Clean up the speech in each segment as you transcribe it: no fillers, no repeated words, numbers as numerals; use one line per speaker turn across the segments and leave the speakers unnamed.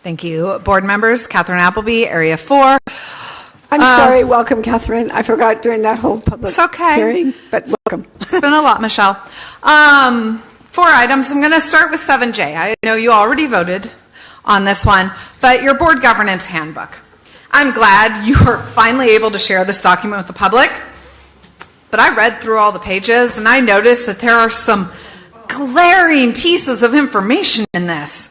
Thank you. Board members, Catherine Appleby, Area 4.
I'm sorry. Welcome, Catherine. I forgot during that whole public hearing, but welcome.
It's been a lot, Michelle. 4 items. I'm going to start with 7J. I know you already voted on this one, but your board governance handbook. I'm glad you were finally able to share this document with the public, but I read through all the pages and I noticed that there are some glaring pieces of information in this,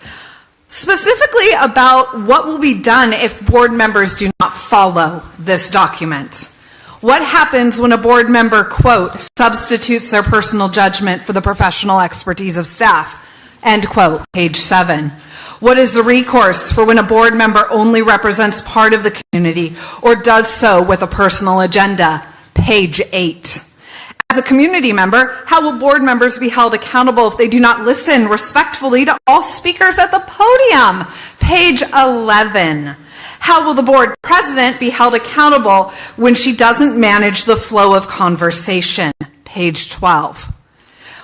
specifically about what will be done if board members do not follow this document. What happens when a board member, quote, substitutes their personal judgment for the professional expertise of staff, end quote, page 7. What is the recourse for when a board member only represents part of the community or does so with a personal agenda, page 8. As a community member, how will board members be held accountable if they do not listen respectfully to all speakers at the podium, page 11. How will the board president be held accountable when she doesn't manage the flow of conversation? Page 12.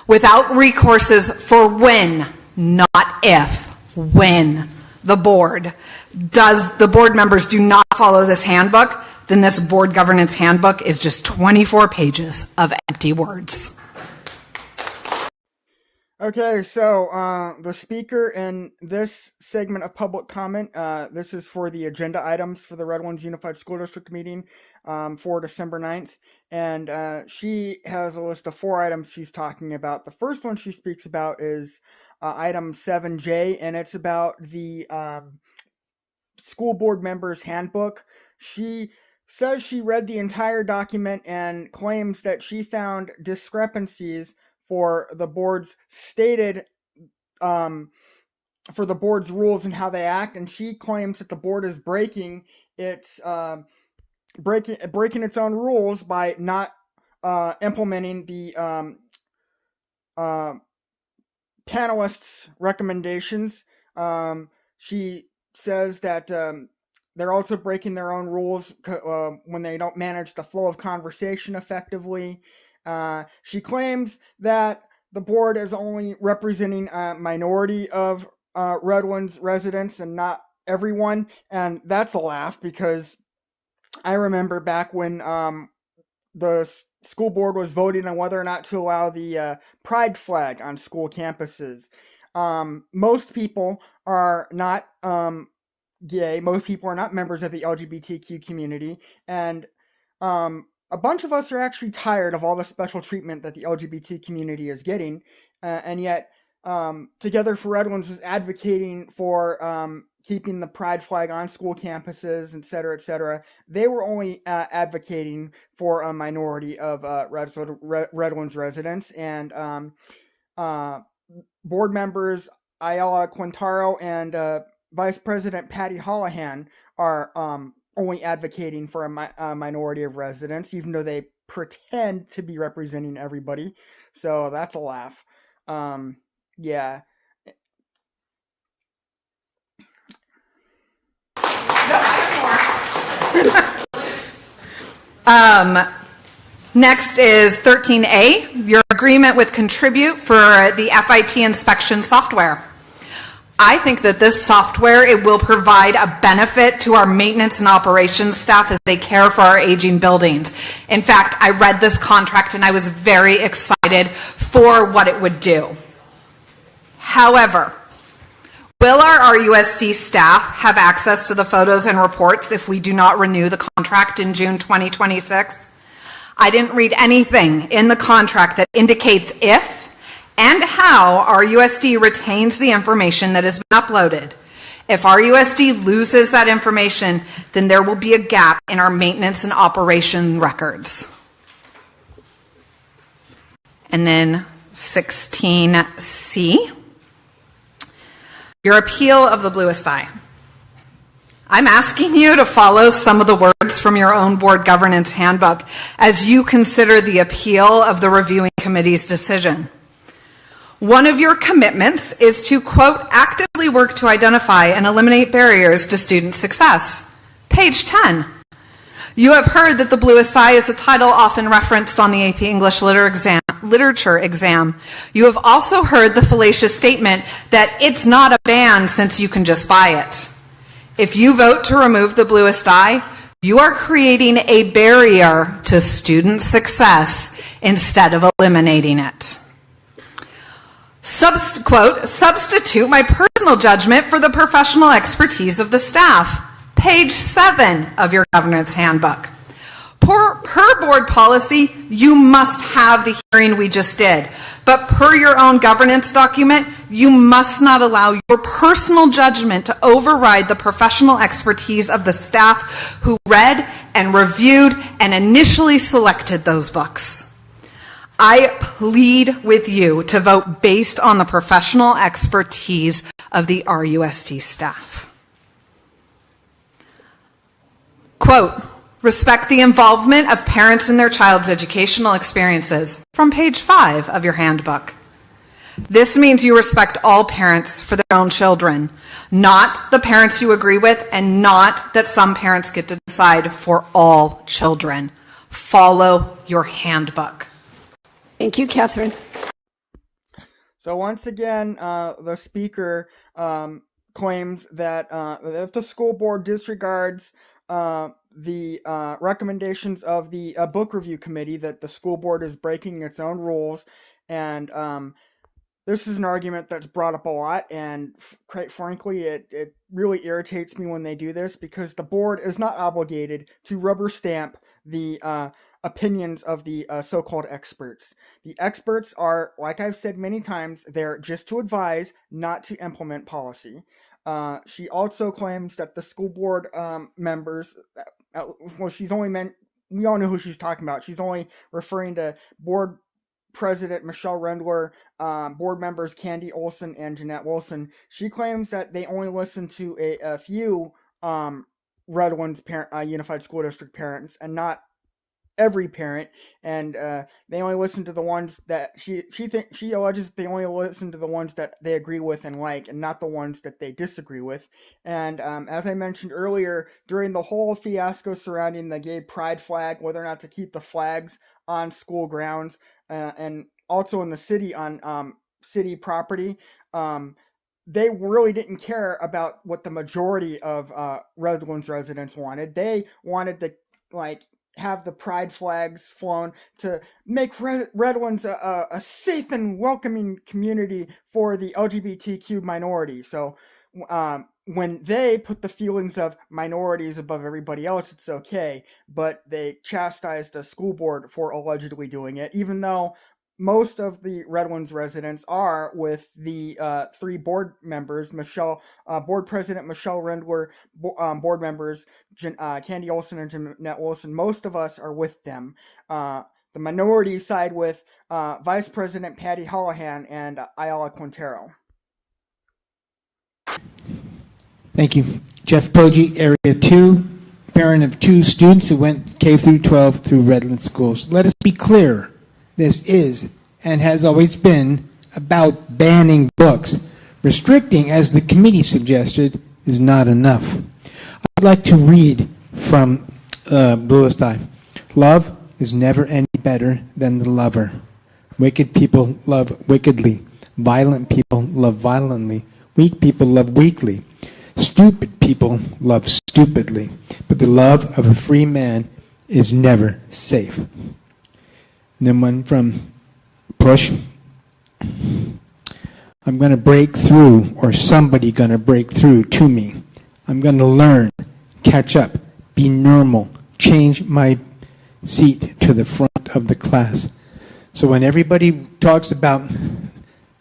Without recourses for when, not if, when the board members do not follow this handbook, then this board governance handbook is just 24 pages of empty words.
Okay, so the speaker in this segment of public comment, this is for the agenda items for the Redlands Unified School District meeting for December 9th, and she has a list of 4 items she's talking about. The first one she speaks about is item 7J, and it's about the school board members handbook. She says she read the entire document and claims that she found discrepancies for the board's stated, for the board's rules and how they act, and she claims that the board is breaking its breaking its own rules by not implementing the panelists' recommendations. She says that they're also breaking their own rules when they don't manage the flow of conversation effectively. She claims that the board is only representing a minority of Redlands residents and not everyone, and that's a laugh because I remember back when the school board was voting on whether or not to allow the pride flag on school campuses. Most people are not gay, most people are not members of the LGBTQ community, and a bunch of us are actually tired of all the special treatment that the LGBT community is getting, and yet Together for Redlands is advocating for keeping the pride flag on school campuses, et cetera, et cetera. They were only advocating for a minority of Redlands residents, and board members Ayala Quintaro and Vice President Patty Holohan are only advocating for a minority of residents, even though they pretend to be representing everybody. So that's a laugh. Yeah.
Next is 13A, your agreement with Contribute for the FIT inspection software. I think that this software, it will provide a benefit to our maintenance and operations staff as they care for our aging buildings. In fact, I read this contract and I was very excited for what it would do. However, will our RUSD staff have access to the photos and reports if we do not renew the contract in June 2026? I didn't read anything in the contract that indicates if and how RUSD retains the information that has been uploaded. If RUSD loses that information, then there will be a gap in our maintenance and operation records. And then 16C, your appeal of the bluest eye. I'm asking you to follow some of the words from your own board governance handbook as you consider the appeal of the reviewing committee's decision. One of your commitments is to, quote, actively work to identify and eliminate barriers to student success. Page 10. You have heard that the bluest eye is a title often referenced on the AP English literature exam. You have also heard the fallacious statement that it's not a band since you can just buy it. If you vote to remove the bluest eye, you are creating a barrier to student success instead of eliminating it. Quote, substitute my personal judgment for the professional expertise of the staff. Page 7 of your governance handbook. Per board policy, you must have the hearing we just did. But per your own governance document, you must not allow your personal judgment to override the professional expertise of the staff who read and reviewed and initially selected those books. I plead with you to vote based on the professional expertise of the RUSD staff. Quote, respect the involvement of parents in their child's educational experiences, from page 5 of your handbook. This means you respect all parents for their own children, not the parents you agree with, and not that some parents get to decide for all children. Follow your handbook.
Thank you, Catherine.
So once again, the speaker claims that if the school board disregards the recommendations of the book review committee, that the school board is breaking its own rules. And this is an argument that's brought up a lot, and quite frankly, it really irritates me when they do this, because the board is not obligated to rubber stamp the opinions of the so-called experts. The experts are, like I've said many times, they're just to advise, not to implement policy. She also claims that the school board members, well, she's only meant, we all know who she's talking about. She's only referring to board president Michelle Rendler, board members Candy Olson and Jeanette Wilson. She claims that they only listen to a few Redlands Unified School District parents, and not every parent, and they only listen to the ones that she alleges they only listen to the ones that they agree with and like, and not the ones that they disagree with. And as I mentioned earlier, during the whole fiasco surrounding the gay pride flag, whether or not to keep the flags on school grounds, and also in the city on city property, they really didn't care about what the majority of Redlands residents wanted. They wanted to have the pride flags flown to make Redlands a safe and welcoming community for the LGBTQ minority. So when they put the feelings of minorities above everybody else, it's okay, but they chastised the school board for allegedly doing it, even though most of the Redlands residents are with the three board members, board president Michelle Rendler, board members Candy Olson and Jeanette Wilson. Most of us are with them. The minority side with Vice President Patty Holohan and Ayala Quintero.
Thank you. Jeff Poggi, Area 2, parent of 2 students who went K through 12 through Redlands schools. Let us be clear. This is, and has always been, about banning books. Restricting, as the committee suggested, is not enough. I'd like to read from Bluest Eye. Love is never any better than the lover. Wicked people love wickedly. Violent people love violently. Weak people love weakly. Stupid people love stupidly. But the love of a free man is never safe. And then one from Push. I'm going to break through, or somebody going to break through to me. I'm going to learn, catch up, be normal, change my seat to the front of the class. So when everybody talks about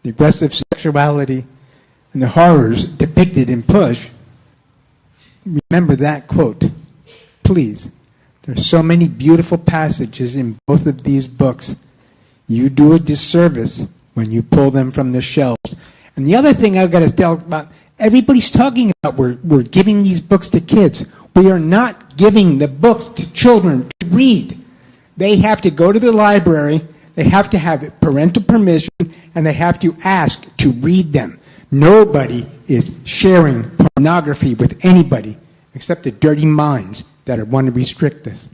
the aggressive sexuality and the horrors depicted in Push, remember that quote, please. There are so many beautiful passages in both of these books. You do a disservice when you pull them from the shelves. And the other thing I've got to tell about, everybody's talking about we're giving these books to kids. We are not giving the books to children to read. They have to go to the library, they have to have parental permission, and they have to ask to read them. Nobody is sharing pornography with anybody except the dirty minds that want to restrict this.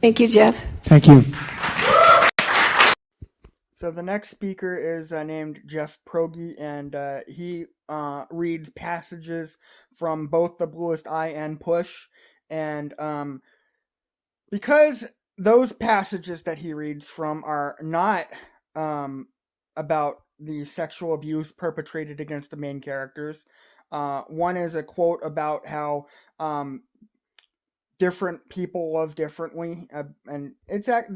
Thank you, Jeff.
Thank you.
So the next speaker is named Jeff Progi, and he reads passages from both The Bluest Eye and Push. And because those passages that he reads from are not about the sexual abuse perpetrated against the main characters, one is a quote about how different people love differently, and it's that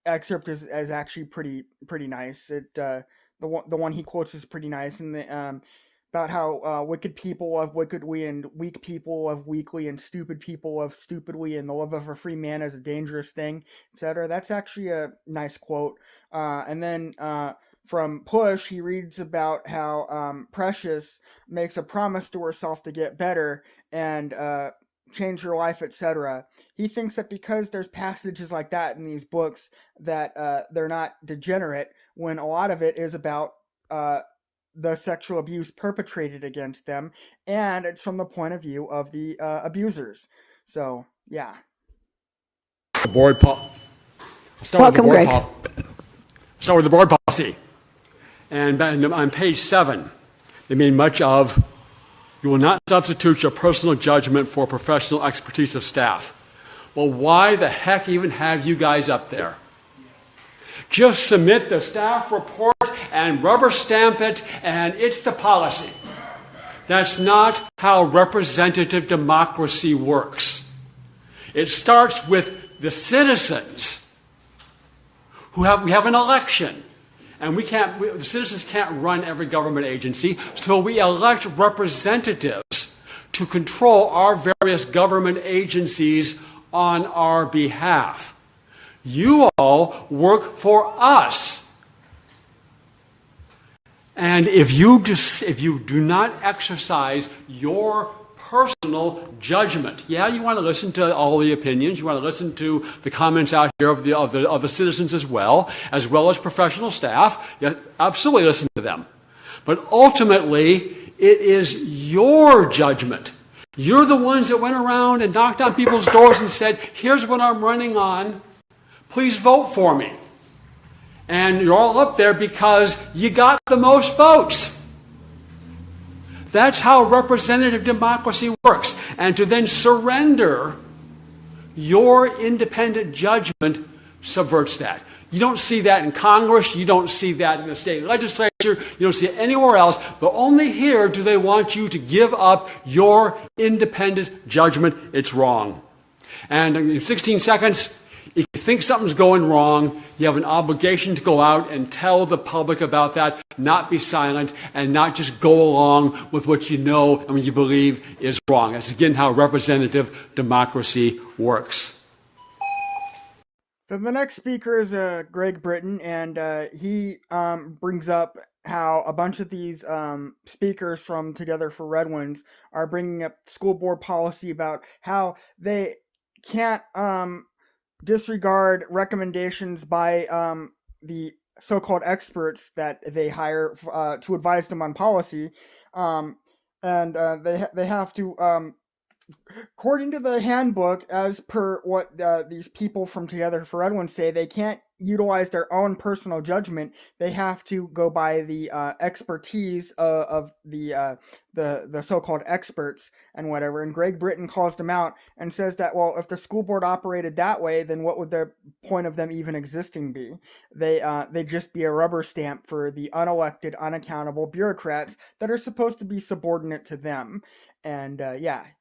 excerpt is actually pretty nice. The one he quotes is pretty nice, and about how wicked people love wickedly, and weak people love weakly, and stupid people love stupidly, and the love of a free man is a dangerous thing, etc. That's actually a nice quote. And then from Push, he reads about how Precious makes a promise to herself to get better and change her life, etc. He thinks that because there's passages like that in these books that they're not degenerate, when a lot of it is about the sexual abuse perpetrated against them, and it's from the point of view of the abusers. So, yeah.
Welcome, Greg.
Start with the board policy. And on page 7, they made much of, you will not substitute your personal judgment for professional expertise of staff. Well, why the heck even have you guys up there? Just submit the staff report and rubber stamp it, and it's the policy. That's not how representative democracy works. It starts with the citizens we have an election. And the citizens can't run every government agency, so we elect representatives to control our various government agencies on our behalf. You all work for us. And if you do not exercise your personal judgment, you want to listen to all the opinions, you want to listen to the comments out here of the citizens as well as professional staff, absolutely listen to them. But ultimately, it is your judgment. You're the ones that went around and knocked on people's doors and said, here's what I'm running on, please vote for me. And you're all up there because you got the most votes. That's how representative democracy works. And to then surrender your independent judgment subverts that. You don't see that in Congress. You don't see that in the state legislature. You don't see it anywhere else. But only here do they want you to give up your independent judgment. It's wrong. And in 16 seconds, if you think something's going wrong, you have an obligation to go out and tell the public about that, not be silent, and not just go along with what you know and what you believe is wrong. That's, again, how representative democracy works.
So the next speaker is Greg Britton, and he brings up how a bunch of these speakers from Together for Redlands are bringing up school board policy about how they can't disregard recommendations by the so-called experts that they hire to advise them on policy, and they have to, according to the handbook, as per what these people from Together for Redlands say, they can't utilize their own personal judgment. They have to go by the expertise of the so-called experts and whatever. And Greg Britton calls them out and says that, well, if the school board operated that way, then what would the point of them even existing be? They'd just be a rubber stamp for the unelected, unaccountable bureaucrats that are supposed to be subordinate to them. And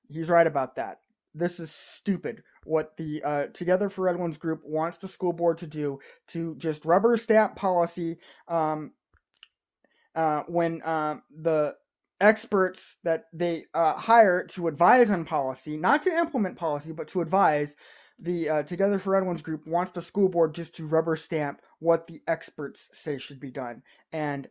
he's right about that. This is stupid. What the Together for Redlands group wants the school board to do, to just rubber stamp policy when the experts that they hire to advise on policy, not to implement policy, but to advise, the Together for Redlands group wants the school board just to rubber stamp what the experts say should be done. And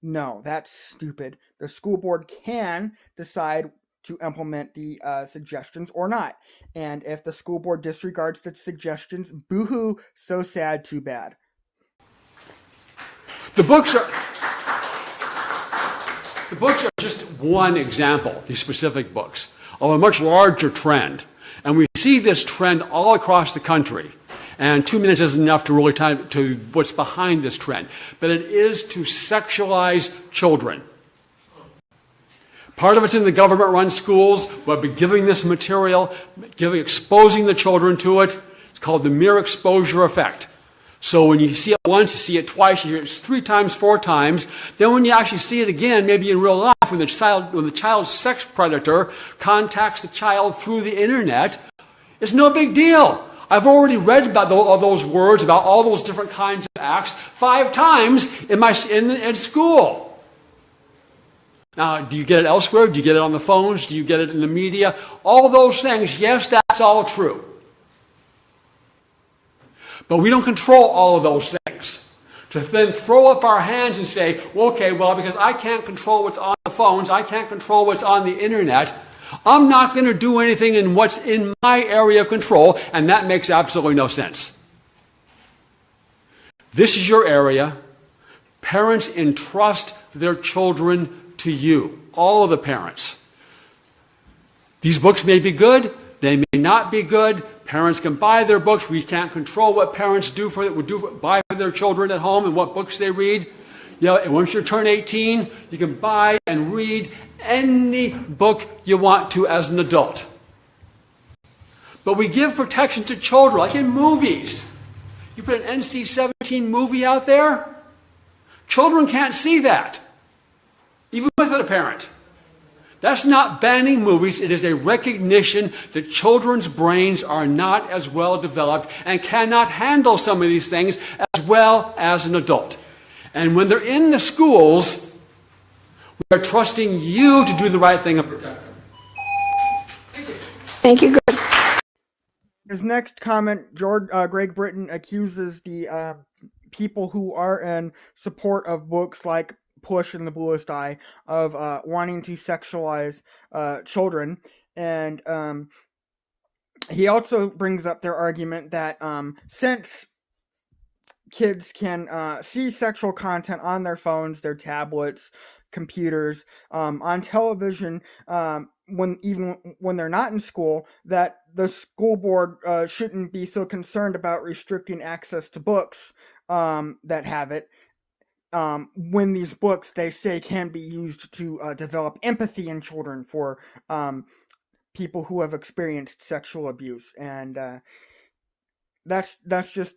no, that's stupid. The school board can decide to implement the suggestions or not. And if the school board disregards the suggestions, boo-hoo, so sad, too bad.
The books are just one example, these specific books, of a much larger trend. And we see this trend all across the country. And 2 minutes isn't enough to really time to what's behind this trend. But it is to sexualize children. Part of it's in the government-run schools, but by giving this material, exposing the children to it. It's called the mere exposure effect. So when you see it once, you see it twice, you hear it 3 times, 4 times. Then when you actually see it again, maybe in real life, when the child's sex predator contacts the child through the internet, it's no big deal. I've already read about all those words, about all those different kinds of acts 5 times in school. Now, do you get it elsewhere? Do you get it on the phones? Do you get it in the media? All those things, yes, that's all true. But we don't control all of those things. To then throw up our hands and say, well, okay, well, because I can't control what's on the phones, I can't control what's on the internet, I'm not going to do anything in what's in my area of control, and that makes absolutely no sense. This is your area. Parents entrust their children to you, all of the parents. These books may be good, they may not be good. Parents can buy their books. We can't control what parents buy for their children at home and what books they read. And once you turn 18, you can buy and read any book you want to as an adult. But we give protection to children, like in movies. You put an NC-17 movie out there, children can't see that, even with a parent. That's not banning movies. It is a recognition that children's brains are not as well developed and cannot handle some of these things as well as an adult. And when they're in the schools, we are trusting you to do the right thing and protect them.
Thank you. Good.
His next comment, Greg Britton accuses the people who are in support of books like Push and the Bluest Eye of wanting to sexualize children. And he also brings up their argument that since kids can see sexual content on their phones, their tablets, computers, on television, even when they're not in school, that the school board shouldn't be so concerned about restricting access to books that have it. When these books, they say, can be used to develop empathy in children for people who have experienced sexual abuse. And that's just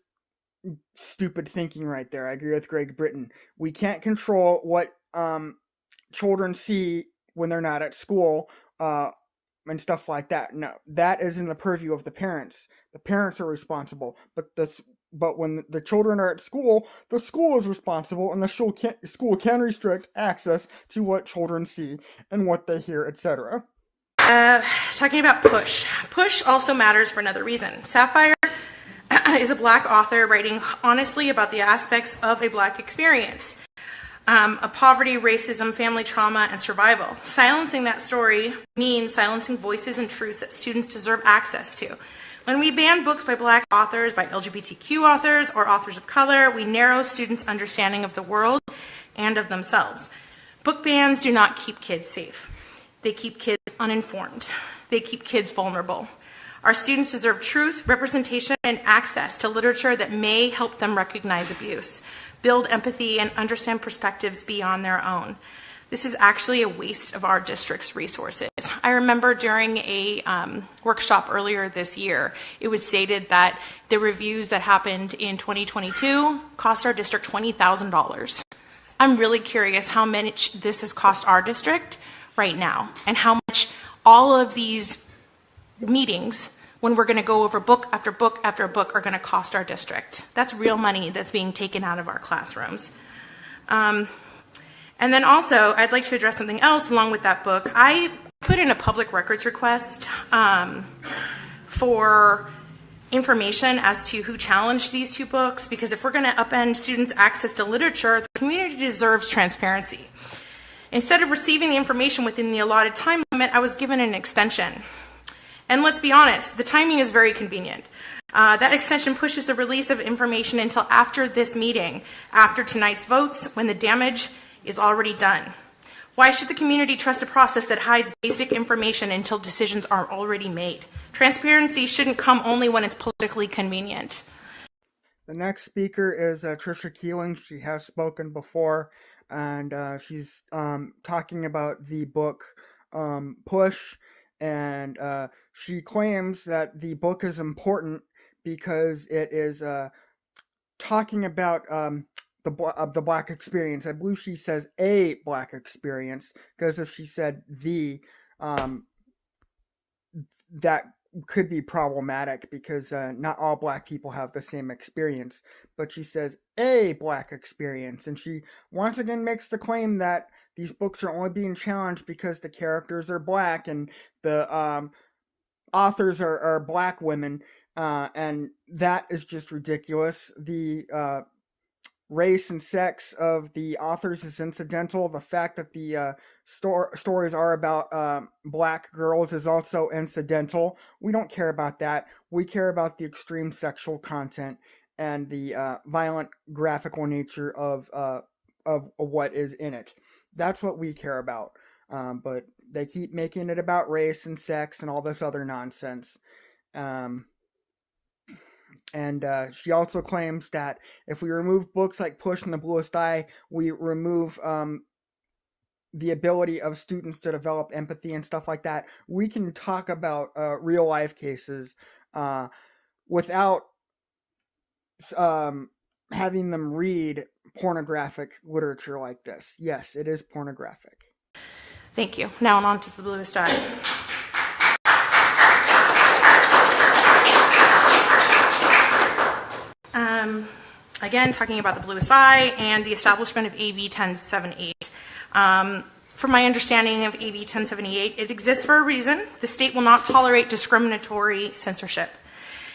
stupid thinking right there. I agree with Greg Britton. We can't control what children see when they're not at school and stuff like that. No, that is in the purview of the parents. The parents are responsible, but when the children are at school, the school is responsible, and the school can restrict access to what children see and what they hear, etc.
Talking about Push. Push also matters for another reason. Sapphire is a Black author writing honestly about the aspects of a Black experience. Of poverty, racism, family trauma, and survival. Silencing that story means silencing voices and truths that students deserve access to. When we ban books by Black authors, by LGBTQ authors, or authors of color, we narrow students' understanding of the world and of themselves. Book bans do not keep kids safe. They keep kids uninformed. They keep kids vulnerable. Our students deserve truth, representation, and access to literature that may help them recognize abuse, build empathy, and understand perspectives beyond their own. This is actually a waste of our district's resources. I remember during a workshop earlier this year, it was stated that the reviews that happened in 2022 cost our district $20,000. I'm really curious how much this has cost our district right now, and how much all of these meetings, when we're going to go over book after book after book, are going to cost our district. That's real money that's being taken out of our classrooms. And then also, I'd like to address something else along with that book. I put in a public records request for information as to who challenged these 2 books, because if we're going to upend students' access to literature, the community deserves transparency. Instead of receiving the information within the allotted time limit, I was given an extension. And let's be honest, the timing is very convenient. That extension pushes the release of information until after this meeting, after tonight's votes, when the damage is already done. Why should the community trust a process that hides basic information until decisions are already made? Transparency shouldn't come only when it's politically convenient.
The next speaker is Trisha Keeling. She has spoken before, and she's talking about the book Push, and she claims that the book is important because it is talking about the Black experience. I believe she says a Black experience, because if she said the, that could be problematic, because not all Black people have the same experience. But she says a Black experience, and she once again makes the claim that these books are only being challenged because the characters are Black and the authors are Black women, and that is just ridiculous. The race and sex of the authors is incidental. The fact that the stories are about Black girls is also incidental. We don't care about that. We care about the extreme sexual content and the violent graphical nature of what is in it. That's what we care about. But they keep making it about race and sex and all this other nonsense. And she also claims that if we remove books like Push and The Bluest Eye, we remove the ability of students to develop empathy and stuff like that. We can talk about real life cases without having them read pornographic literature like this. Yes, it is pornographic.
Thank you. Now on to The Bluest Eye. Again, talking about The Bluest Eye and the establishment of AB 1078. From my understanding of AB 1078, it exists for a reason. The state will not tolerate discriminatory censorship.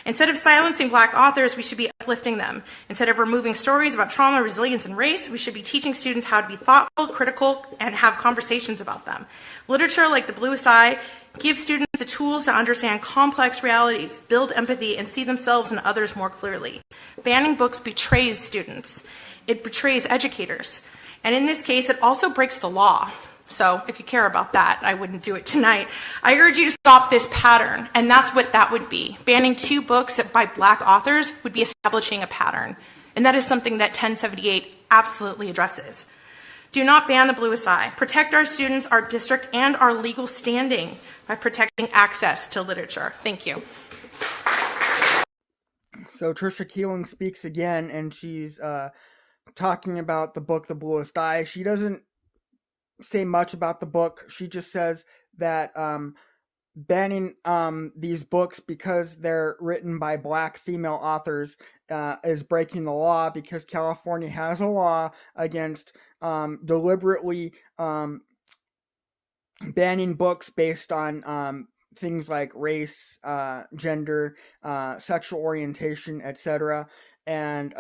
Instead of silencing Black authors, we should be uplifting them. Instead of removing stories about trauma, resilience, and race, we should be teaching students how to be thoughtful, critical, and have conversations about them. Literature like The Bluest Eye gives students the tools to understand complex realities, build empathy, and see themselves and others more clearly. Banning books betrays students. It betrays educators. And in this case, it also breaks the law. So if you care about that, I wouldn't do it tonight. I urge you to stop this pattern, and that's what that would be. Banning 2 books by Black authors would be establishing a pattern, and that is something that 1078 absolutely addresses. Do not ban The Bluest Eye. Protect our students, our district, and our legal standing by protecting access to literature. Thank you.
So Trisha Keeling speaks again, and she's talking about the book The Bluest Eye. She doesn't say much about the book. She just says that banning these books because they're written by Black female authors is breaking the law, because California has a law against deliberately banning books based on things like race, gender, sexual orientation, etc. And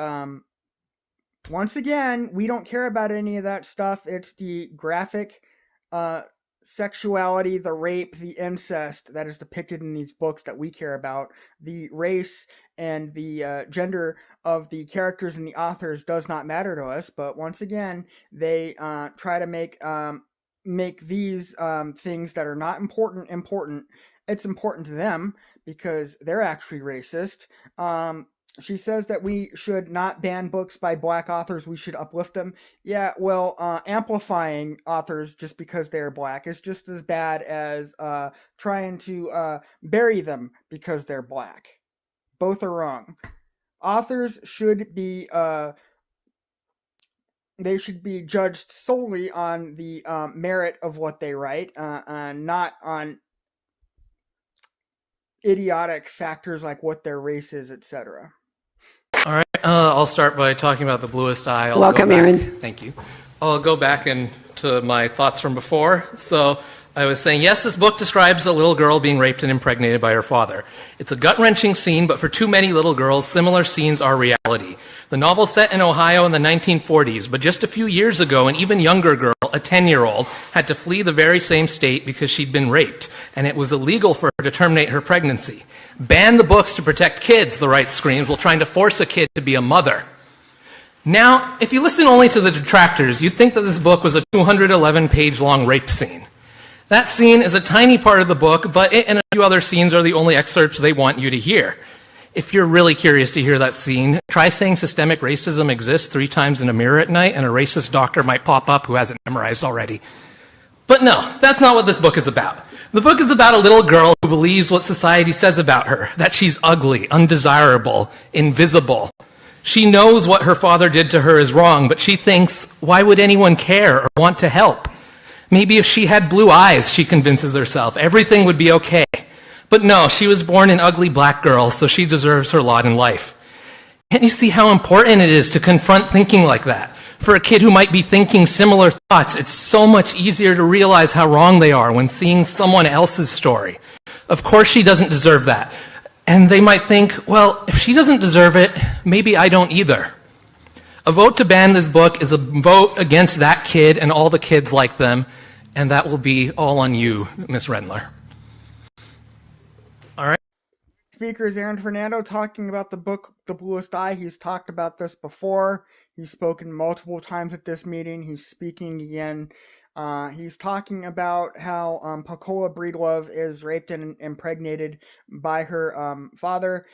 once again, we don't care about any of that stuff. It's the graphic sexuality, the rape, the incest that is depicted in these books that we care about. The race and the gender of the characters and the authors does not matter to us. But once again, they try to make these things that are not important. It's important to them because they're actually racist. She says that we should not ban books by Black authors, we should uplift them. Yeah, well, amplifying authors just because they're Black is just as bad as trying to bury them because they're Black. Both are wrong. Authors should be they should be judged solely on the merit of what they write, not on idiotic factors like what their race is, etc.
All right, I'll start by talking about The Bluest Eye.
Welcome, Aaron.
Thank you. I'll go back into my thoughts from before. So I was saying, yes, this book describes a little girl being raped and impregnated by her father. It's a gut-wrenching scene, but for too many little girls, similar scenes are reality. The novel's set in Ohio in the 1940s, but just a few years ago, an even younger girl, a 10-year-old, had to flee the very same state because she'd been raped, and it was illegal for her to terminate her pregnancy. Ban the books to protect kids, the right screams, while trying to force a kid to be a mother. Now, if you listen only to the detractors, you'd think that this book was a 211-page long rape scene. That scene is a tiny part of the book, but it and a few other scenes are the only excerpts they want you to hear. If you're really curious to hear that scene, try saying systemic racism exists 3 times in a mirror at night, and a racist doctor might pop up who has it memorized already. But no, that's not what this book is about. The book is about a little girl who believes what society says about her, that she's ugly, undesirable, invisible. She knows what her father did to her is wrong, but she thinks, why would anyone care or want to help? Maybe if she had blue eyes, she convinces herself, everything would be okay. But no, she was born an ugly black girl, so she deserves her lot in life. Can't you see how important it is to confront thinking like that? For a kid who might be thinking similar thoughts, it's so much easier to realize how wrong they are when seeing someone else's story. Of course she doesn't deserve that. And they might think, well, if she doesn't deserve it, maybe I don't either. A vote to ban this book is a vote against that kid and all the kids like them, and that will be all on you, Miss Rendler. All right.
Speaker is Aaron Fernando talking about the book, The Bluest Eye. He's talked about this before. He's spoken multiple times at this meeting. He's speaking again. He's talking about how Pacola Breedlove is raped and impregnated by her father.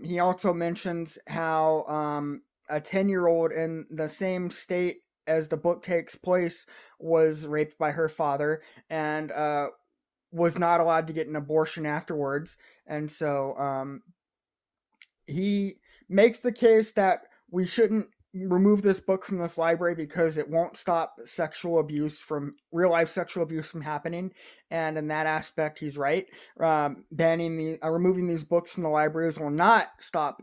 He also mentions how a 10-year-old in the same state as the book takes place was raped by her father and was not allowed to get an abortion afterwards. And so he makes the case that we shouldn't remove this book from this library because it won't stop real-life sexual abuse from happening. And in that aspect, he's right. Removing these books from the libraries will not stop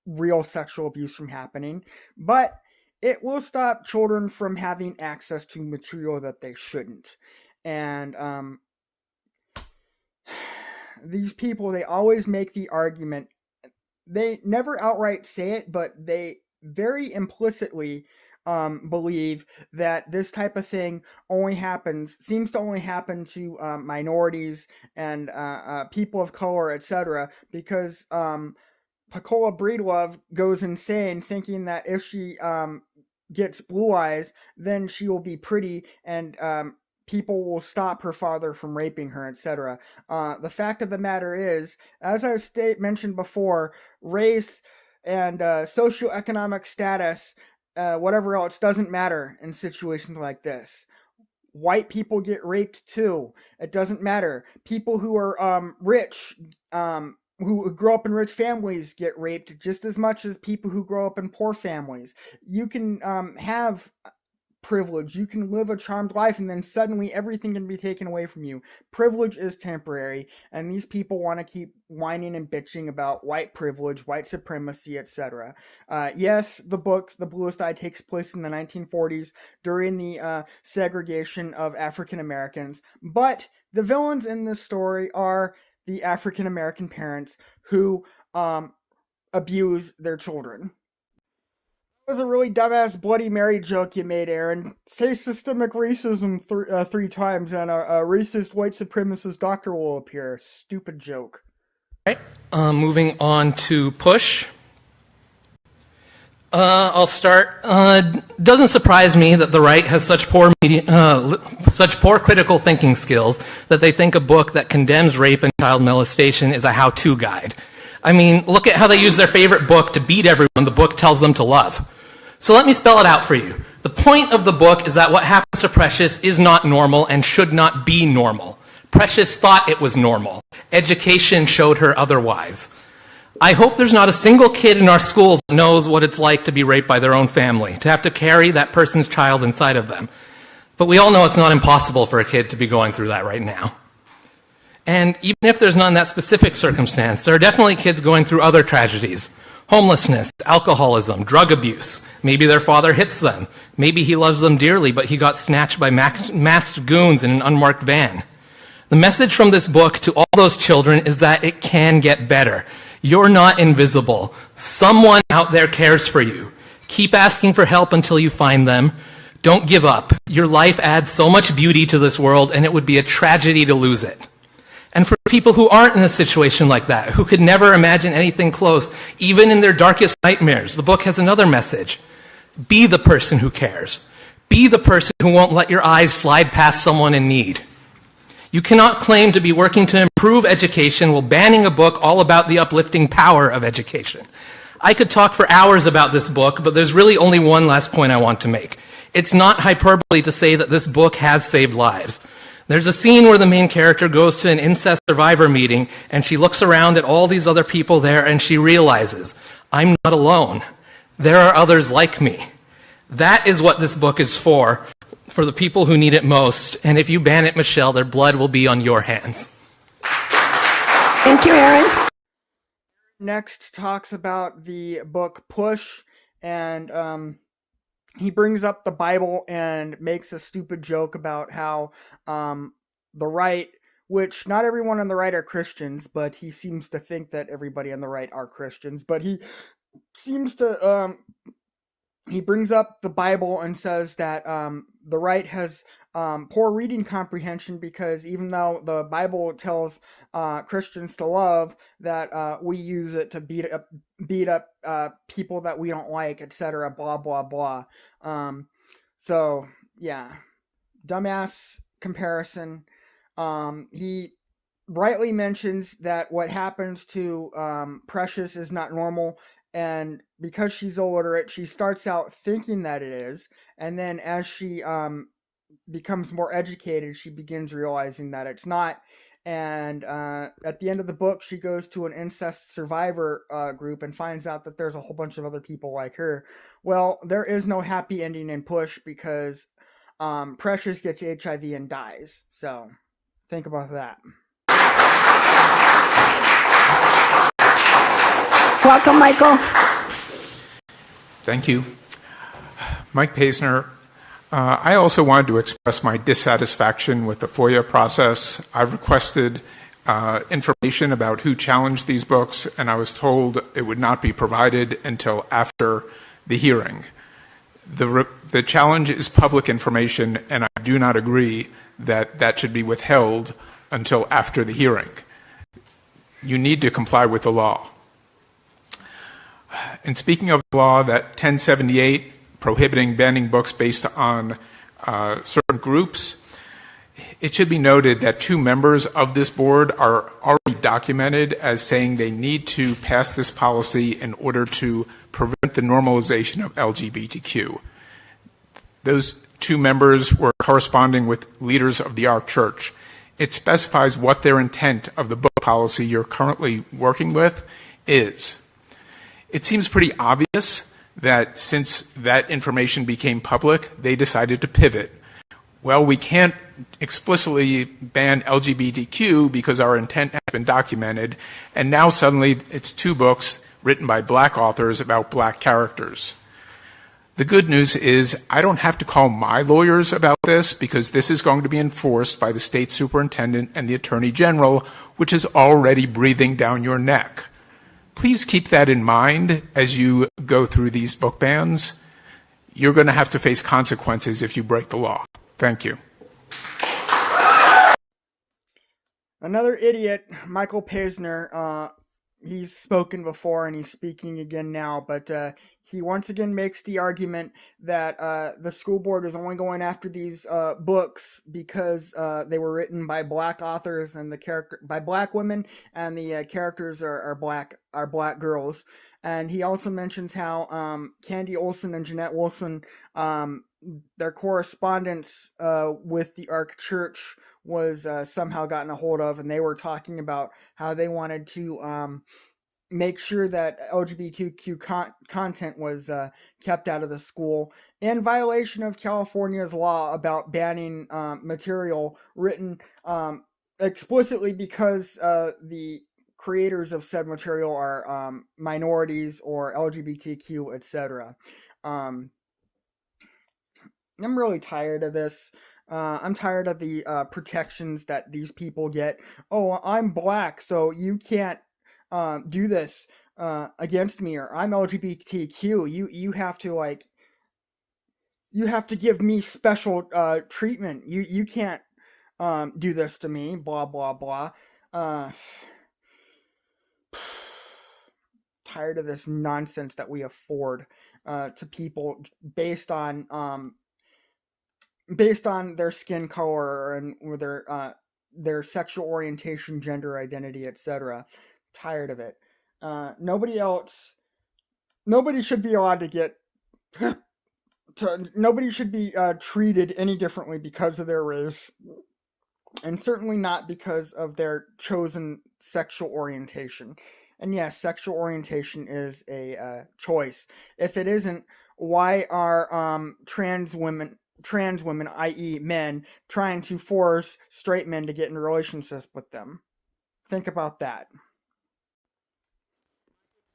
real sexual abuse from happening, but it will stop children from having access to material that they shouldn't. And these people, they always make the argument. They never outright say it, but they very implicitly believe that this type of thing seems to only happen to minorities and people of color, etc. Because Pacola Breedlove goes insane thinking that if she gets blue eyes, then she will be pretty and people will stop her father from raping her, etc. The fact of the matter is, as I've mentioned before, race and socioeconomic status, whatever else, doesn't matter in situations like this. White people get raped too. It doesn't matter. People who are rich, who grow up in rich families get raped just as much as people who grow up in poor families. You can have privilege, you can live a charmed life, and then suddenly everything can be taken away from you. Privilege is temporary, and these people want to keep whining and bitching about white privilege, white supremacy, etc. Yes, the book, The Bluest Eye, takes place in the 1940s during the segregation of African Americans, but the villains in this story are the African American parents who abuse their children. That was a really dumbass Bloody Mary joke you made, Aaron. Say systemic racism 3 times and a racist white supremacist doctor will appear. Stupid joke.
All right, moving on to Push. I'll start. Doesn't surprise me that the right has such poor critical thinking skills that they think a book that condemns rape and child molestation is a how-to guide. I mean, look at how they use their favorite book to beat everyone the book tells them to love. So let me spell it out for you. The point of the book is that what happens to Precious is not normal and should not be normal. Precious thought it was normal. Education showed her otherwise. I hope there's not a single kid in our schools that knows what it's like to be raped by their own family, to have to carry that person's child inside of them. But we all know it's not impossible for a kid to be going through that right now. And even if there's not in that specific circumstance, there are definitely kids going through other tragedies. Homelessness, alcoholism, drug abuse. Maybe their father hits them. Maybe he loves them dearly, but he got snatched by masked goons in an unmarked van. The message from this book to all those children is that it can get better. You're not invisible. Someone out there cares for you. Keep asking for help until you find them. Don't give up. Your life adds so much beauty to this world, and it would be a tragedy to lose it. And for people who aren't in a situation like that, who could never imagine anything close, even in their darkest nightmares, the book has another message. Be the person who cares. Be the person who won't let your eyes slide past someone in need. You cannot claim to be working to improve education while banning a book all about the uplifting power of education. I could talk for hours about this book, but there's really only one last point I want to make. It's not hyperbole to say that this book has saved lives. There's a scene where the main character goes to an incest survivor meeting, and she looks around at all these other people there, and she realizes, I'm not alone. There are others like me. That is what this book is for the people who need it most. And if you ban it, Michelle, their blood will be on your hands.
Thank you, Aaron.
Next talks about the book Push, and he brings up the Bible and makes a stupid joke about how the right, which not everyone on the right are Christians, but he seems to think that everybody on the right are Christians, but he seems to he brings up the Bible and says that the right has poor reading comprehension because even though the Bible tells Christians to love, that we use it to beat up people that we don't like, etc. Blah blah blah. So yeah, dumbass comparison. He rightly mentions that what happens to Precious is not normal. And because she's illiterate, she starts out thinking that it is, and then as she becomes more educated, she begins realizing that it's not. And at the end of the book, she goes to an incest survivor group and finds out that there's a whole bunch of other people like her. Well, there is no happy ending in Push because Precious gets HIV and dies. So think about that.
Welcome, Michael.
Thank you. Mike Paisner. I also wanted to express my dissatisfaction with the FOIA process. I requested information about who challenged these books, and I was told it would not be provided until after the hearing. The challenge is public information, and I do not agree that that should be withheld until after the hearing. You need to comply with the law. And speaking of the law, that 1078 prohibiting banning books based on certain groups, it should be noted that 2 members of this board are already documented as saying they need to pass this policy in order to prevent the normalization of LGBTQ. Those 2 members were corresponding with leaders of the ARC Church. It specifies what their intent of the book policy you're currently working with is. It seems pretty obvious that since that information became public, they decided to pivot. Well, we can't explicitly ban LGBTQ because our intent has been documented, and now suddenly it's 2 books written by black authors about black characters. The good news is I don't have to call my lawyers about this because this is going to be enforced by the state superintendent and the attorney general, which is already breathing down your neck. Please keep that in mind as you go through these book bans. You're going to have to face consequences if you break the law. Thank you.
Another idiot, Michael Paisner. He's spoken before and he's speaking again now, but he once again makes the argument that the school board is only going after these books because they were written by black authors and by black women, and the characters are black girls. And he also mentions how Candy Olson and Jeanette Wilson, their correspondence with the ARC Church was somehow gotten a hold of, and they were talking about how they wanted to make sure that LGBTQ content was kept out of the school in violation of California's law about banning material written explicitly because the creators of said material are minorities or LGBTQ, etc. I'm really tired of this. I'm tired of the protections that these people get. Oh, I'm black, so you can't do this against me, or I'm LGBTQ. You have to give me special treatment. You can't do this to me. Blah blah blah. Tired of this nonsense that we afford to people based on their skin color and their their sexual orientation, gender identity, etc. Tired of it. Nobody should be allowed to get nobody should be treated any differently because of their race, and certainly not because of their chosen sexual orientation. And yes, sexual orientation is a choice. If it isn't, why are trans women, i.e. men, trying to force straight men to get in relationships with them? Think about that.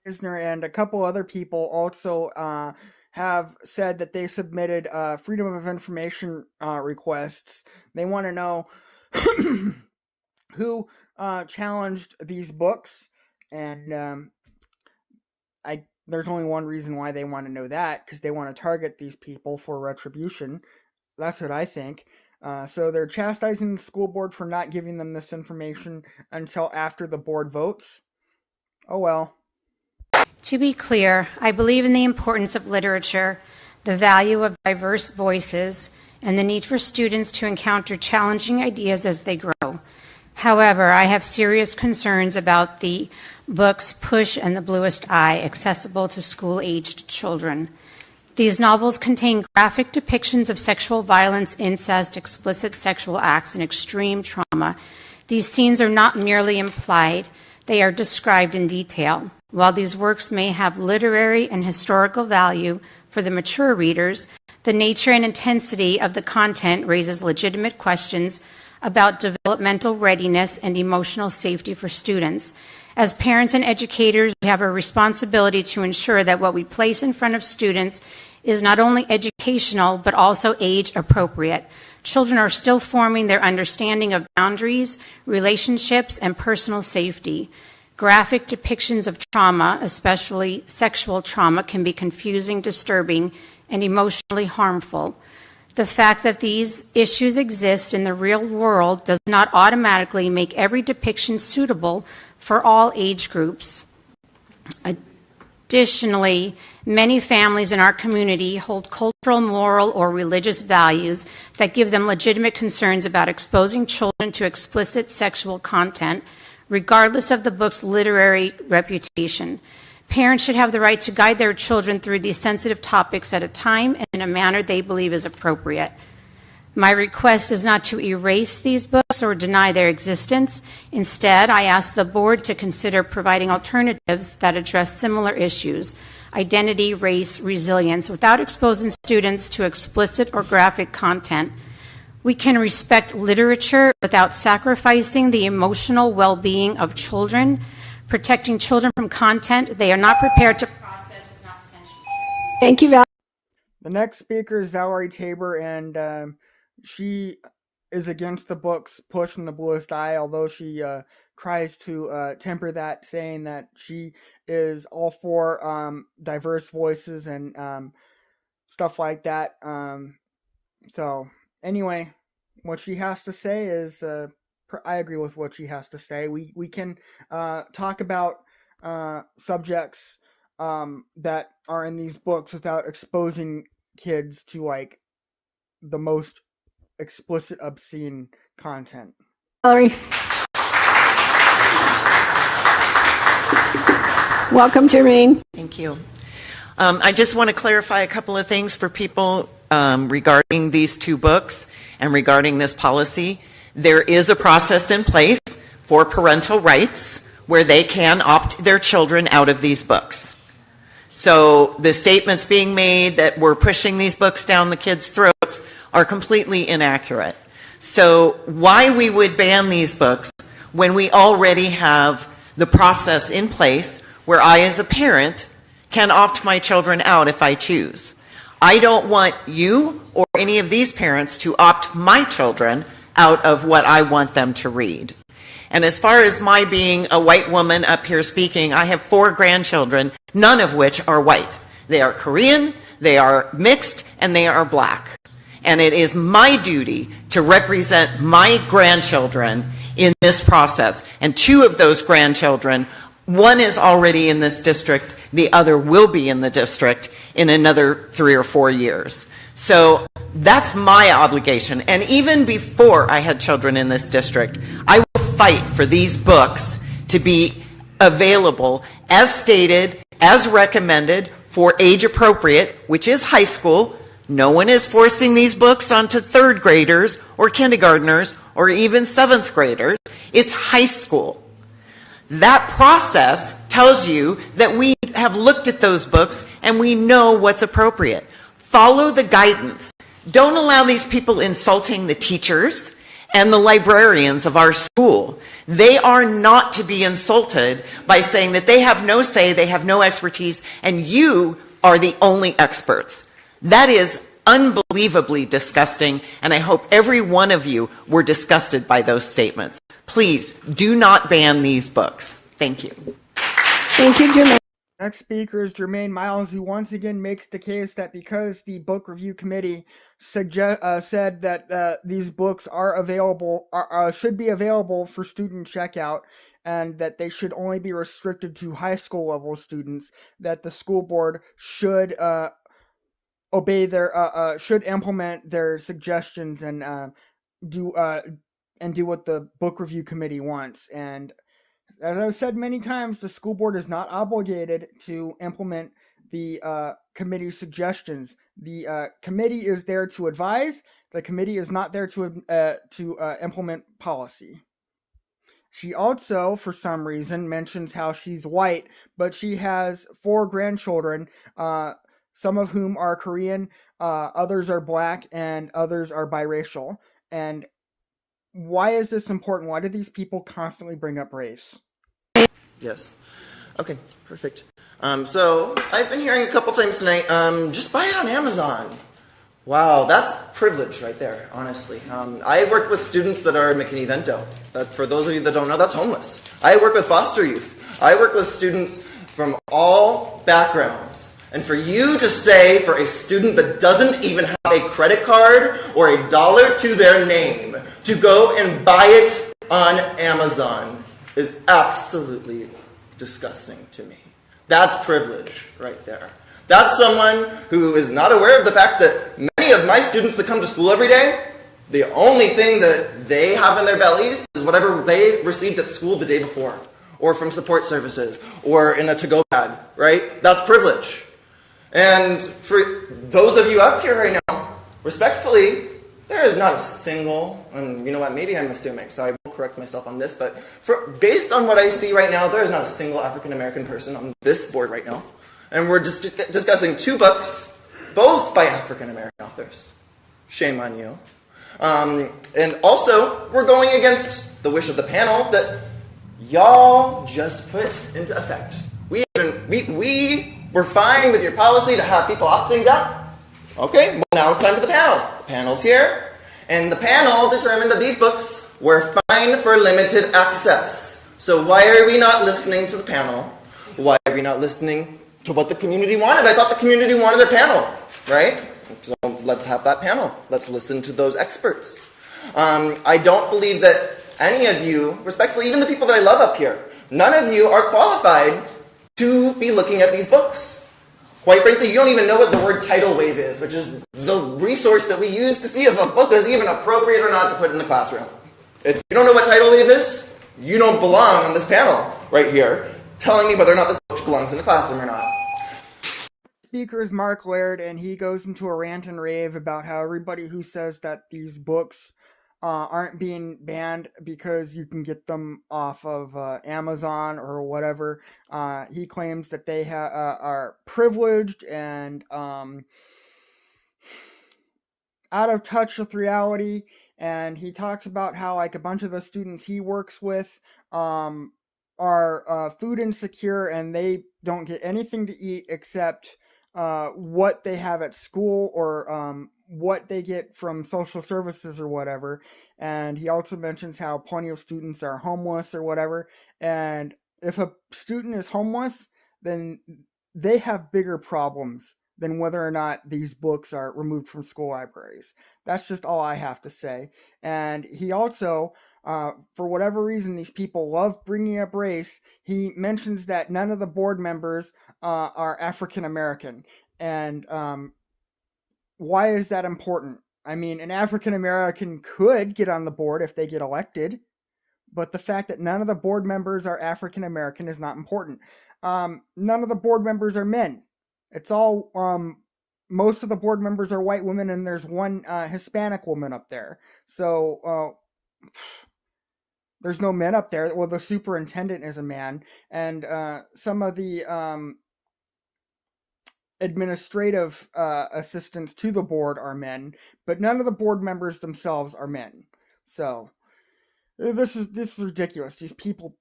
Isner and a couple other people also have said that they submitted Freedom of Information requests. They want to know who challenged these books, and there's only one reason why they want to know that, because they want to target these people for retribution. That's what I think. So they're chastising the school board for not giving them this information until after the board votes. Oh well.
To be clear, I believe in the importance of literature, the value of diverse voices, and the need for students to encounter challenging ideas as they grow. However, I have serious concerns about the books Push and The Bluest Eye, accessible to school-aged children. These novels contain graphic depictions of sexual violence, incest, explicit sexual acts, and extreme trauma. These scenes are not merely implied, they are described in detail. While these works may have literary and historical value for the mature readers, the nature and intensity of the content raises legitimate questions about developmental readiness and emotional safety for students. As parents and educators, we have a responsibility to ensure that what we place in front of students is not only educational, but also age appropriate. Children are still forming their understanding of boundaries, relationships, and personal safety. Graphic depictions of trauma, especially sexual trauma, can be confusing, disturbing, and emotionally harmful. The fact that these issues exist in the real world does not automatically make every depiction suitable for all age groups. Additionally, many families in our community hold cultural, moral, or religious values that give them legitimate concerns about exposing children to explicit sexual content, regardless of the book's literary reputation. Parents should have the right to guide their children through these sensitive topics at a time and in a manner they believe is appropriate. My request is not to erase these books or deny their existence. Instead, I ask the board to consider providing alternatives that address similar issues: identity, race, resilience, without exposing students to explicit or graphic content. We can respect literature without sacrificing the emotional well-being of children. Protecting children from content they are not prepared to process is not censorship.
Thank you, Val.
The next speaker is Valerie Tabor, and she is against the books Push and The Bluest Eye, although she tries to temper that, saying that she is all for diverse voices and stuff like that. So anyway, what she has to say is, I agree with what she has to say. We can talk about subjects that are in these books without exposing kids to like the most explicit, obscene content.
Valerie. Welcome, Jermaine.
Thank you. I just want to clarify a couple of things for people regarding these two books and regarding this policy. There is a process in place for parental rights where they can opt their children out of these books. So the statements being made that we're pushing these books down the kids' throats are completely inaccurate. So why we would ban these books when we already have the process in place where I, as a parent, can opt my children out if I choose. I don't want you or any of these parents to opt my children out of what I want them to read. And as far as my being a white woman up here speaking, I have 4 grandchildren, none of which are white. They are Korean, they are mixed, and they are black. And it is my duty to represent my grandchildren in this process. And 2 of those grandchildren One is already in this district. The other will be in the district in another 3 or 4 years. So that's my obligation. And even before I had children in this district, I will fight for these books to be available as stated, as recommended, for age appropriate, which is high school. No one is forcing these books onto third graders or kindergartners or even seventh graders. It's high school. That process tells you that we have looked at those books and we know what's appropriate. Follow the guidance. Don't allow these people insulting the teachers and the librarians of our school. They are not to be insulted by saying that they have no say, they have no expertise, and you are the only experts. That is unbelievably disgusting, and I hope every one of you were disgusted by those statements. Please do not ban these books. Thank you.
Thank you, Jermaine.
Next speaker is Jermaine Miles, who once again makes the case that because the book review committee said that these books are available, should be available for student checkout, and that they should only be restricted to high school level students, that the school board should obey their should implement their suggestions and do what the book review committee wants. And as I've said many times, the school board is not obligated to implement the committee's suggestions. The committee is there to advise. The committee is not there to implement policy. She also, for some reason, mentions how she's white, but she has 4 grandchildren, some of whom are Korean, others are black, and others are biracial. And why is this important? Why do these people constantly bring up race?
Yes. Okay, perfect. So I've been hearing a couple times tonight, just buy it on Amazon. Wow, that's privilege right there, honestly. I worked with students that are McKinney-Vento. That, for those of you that don't know, that's homeless. I work with foster youth. I work with students from all backgrounds. And for you to say, for a student that doesn't even have a credit card or $1 to their name, to go and buy it on Amazon is absolutely disgusting to me. That's privilege right there. That's someone who is not aware of the fact that many of my students that come to school every day, the only thing that they have in their bellies is whatever they received at school the day before, or from support services, or in a to-go bag, right? That's privilege. And for those of you up here right now, respectfully, there is not a single, and you know what, maybe I'm assuming, so I will correct myself on this, but based on what I see right now, there is not a single African-American person on this board right now. And we're just discussing 2 books, both by African-American authors. Shame on you. And also, we're going against the wish of the panel that y'all just put into effect. We were fine with your policy to have people opt things out. Okay, well now it's time for the panel. The panel's here, and the panel determined that these books were fine for limited access. So why are we not listening to the panel? Why are we not listening to what the community wanted? I thought the community wanted a panel, right? So let's have that panel. Let's listen to those experts. I don't believe that any of you, respectfully, even the people that I love up here, none of you are qualified to be looking at these books. Quite frankly, you don't even know what the word tidal wave is, which is the resource that we use to see if a book is even appropriate or not to put in the classroom. If you don't know what tidal wave is, you don't belong on this panel right here, telling me whether or not this book belongs in the classroom or not.
Speaker is Mark Laird, and he goes into a rant and rave about how everybody who says that these books aren't being banned because you can get them off of Amazon or whatever. He claims that they are privileged and out of touch with reality. And he talks about how like a bunch of the students he works with are food insecure and they don't get anything to eat except what they have at school or what they get from social services or whatever. And he also mentions how plenty of students are homeless or whatever. And if a student is homeless, then they have bigger problems than whether or not these books are removed from school libraries. That's just all I have to say. And he also For whatever reason, these people love bringing up race. He mentions that none of the board members are African American. And why is that important? I mean, an African American could get on the board if they get elected, but the fact that none of the board members are African American is not important. None of the board members are men. It's all, most of the board members are white women, and there's one Hispanic woman up there. So, there's no men up there. Well, the superintendent is a man, and some of the administrative assistants to the board are men, but none of the board members themselves are men. So, this is ridiculous. These people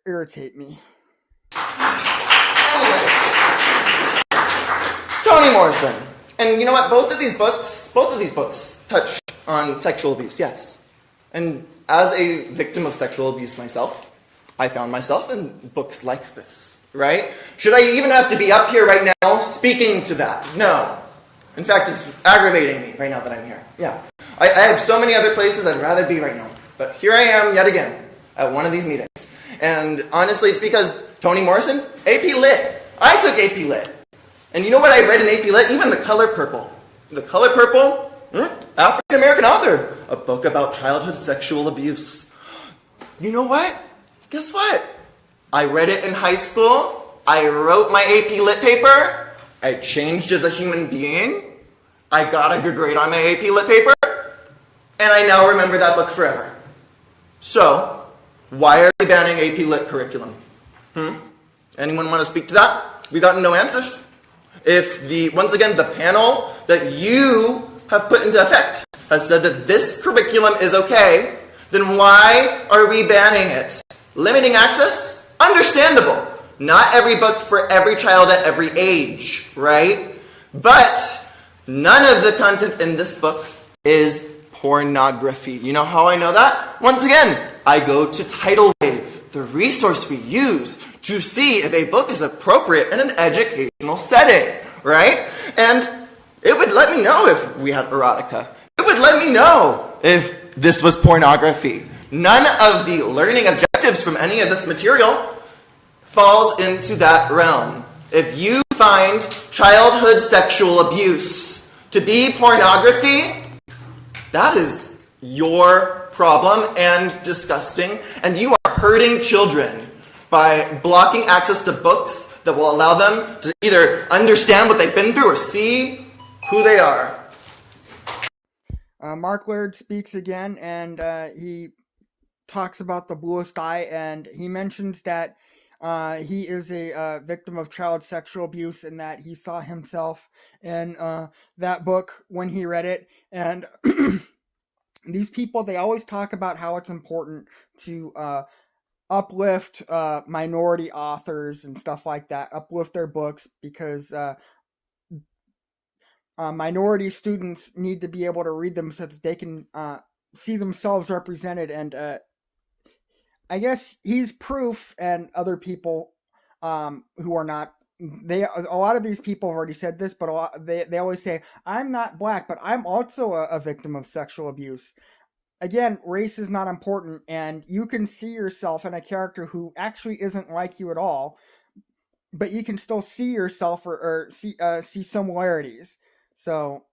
irritate me.
Toni Morrison. And you know what? Both of these books touch on sexual abuse, yes. And as a victim of sexual abuse myself, I found myself in books like this, right? Should I even have to be up here right now speaking to that? No. In fact, it's aggravating me right now that I'm here. Yeah. I have so many other places I'd rather be right now. But here I am yet again at one of these meetings. And honestly, it's because Toni Morrison, AP Lit. I took AP Lit. And you know what I read in AP Lit? Even The Color Purple. The Color Purple, African-American author. A book about childhood sexual abuse. You know what? Guess what? I read it in high school. I wrote my AP Lit paper. I changed as a human being. I got a good grade on my AP Lit paper. And I now remember that book forever. So, why are we banning AP Lit curriculum? Anyone want to speak to that? We gotten no answers. If once again, the panel that you have put into effect has said that this curriculum is okay, then why are we banning it? Limiting access? Understandable. Not every book for every child at every age, right? But none of the content in this book is pornography. You know how I know that? Once again, I go to Tidal Wave, the resource we use to see if a book is appropriate in an educational setting, right? And it would let me know if we had erotica. It would let me know if this was pornography. None of the learning objectives from any of this material falls into that realm. If you find childhood sexual abuse to be pornography, that is your problem and disgusting, and you are hurting children by blocking access to books that will allow them to either understand what they've been through or see who they are.
Mark Laird speaks again, and he talks about the bluest eye, and he mentions that he is a victim of child sexual abuse and that he saw himself in that book when he read it. And these people, they always talk about how it's important to uplift minority authors and stuff like that, uplift their books, because minority students need to be able to read them so that they can see themselves represented. And I guess he's proof, and other people who are not, a lot of these people have already said this, but they always say, I'm not black, but I'm also a victim of sexual abuse. Again, race is not important, and you can see yourself in a character who actually isn't like you at all, but you can still see yourself or see similarities. So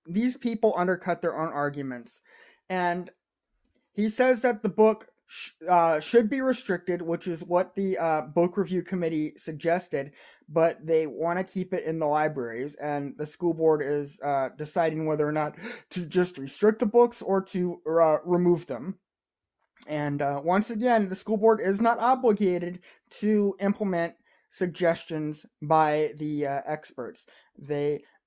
these people undercut their own arguments. And he says that the book should be restricted, which is what the book review committee suggested, but they want to keep it in the libraries, and the school board is deciding whether or not to just restrict the books or to remove them. And once again, the school board is not obligated to implement suggestions by the experts.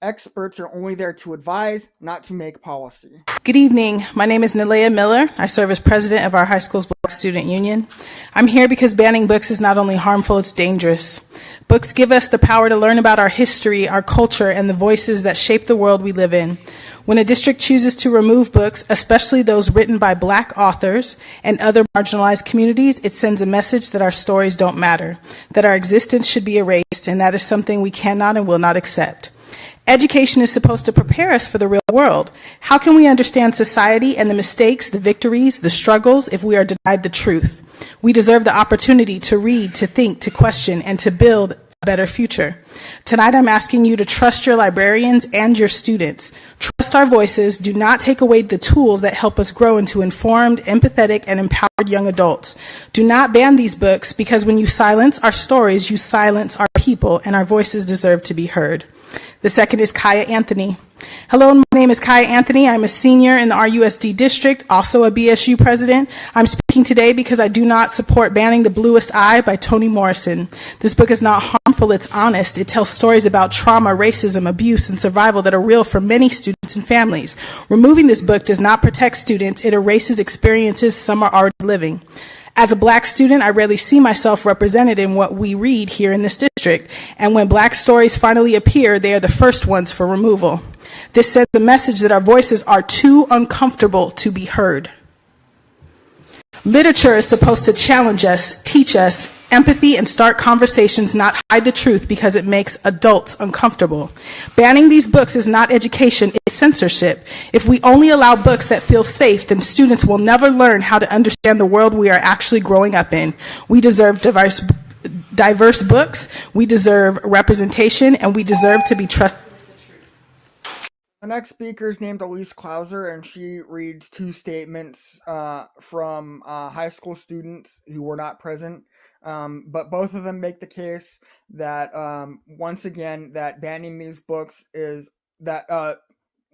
Experts are only there to advise, not to make policy.
Good evening. My name is Nalea Miller. I serve as president of our high school's Black Student Union. I'm here because banning books is not only harmful, it's dangerous. Books give us the power to learn about our history, our culture, and the voices that shape the world we live in. When a district chooses to remove books, especially those written by Black authors and other marginalized communities, it sends a message that our stories don't matter, that our existence should be erased, and that is something we cannot and will not accept. Education is supposed to prepare us for the real world. How can we understand society and the mistakes, the victories, the struggles if we are denied the truth? We deserve the opportunity to read, to think, to question, and to build a better future. Tonight I'm asking you to trust your librarians and your students. Trust our voices. Do not take away the tools that help us grow into informed, empathetic, and empowered young adults. Do not ban these books, because when you silence our stories, you silence our people, and our voices deserve to be heard. The second is Kaya Anthony. Hello, my name is Kaya Anthony. I'm a senior in the RUSD district, also a BSU president. I'm speaking today because I do not support banning The Bluest Eye by Toni Morrison. This book is not harmful, it's honest. It tells stories about trauma, racism, abuse, and survival that are real for many students and families. Removing this book does not protect students, it erases experiences some are already living. As a black student, I rarely see myself represented in what we read here in this district, and when black stories finally appear, they are the first ones for removal. This sends a message that our voices are too uncomfortable to be heard. Literature is supposed to challenge us, teach us empathy, and start conversations, not hide the truth because it makes adults uncomfortable. Banning these books is not education, it's censorship. If we only allow books that feel safe, then students will never learn how to understand the world we are actually growing up in. We deserve diverse books, we deserve representation, and we deserve to be trusted.
The next speaker is named Elise Klauser, and she reads two statements from high school students who were not present. But both of them make the case that, once again, that banning these books is that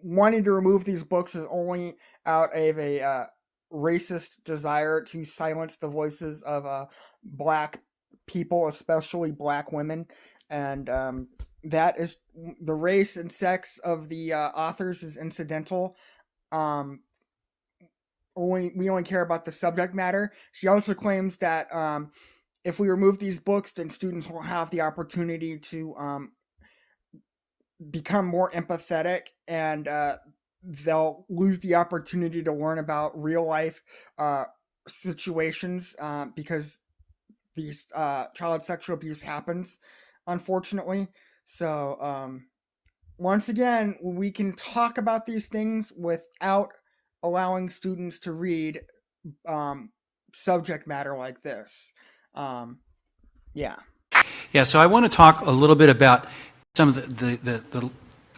wanting to remove these books is only out of a racist desire to silence the voices of black people, especially black women. And that is the race and sex of the authors is incidental. We only care about the subject matter. She also claims that if we remove these books, then students will have the opportunity to become more empathetic, and they'll lose the opportunity to learn about real life situations because these child sexual abuse happens, unfortunately. So once again, we can talk about these things without allowing students to read subject matter like this. Yeah,
so I want to talk a little bit about some of the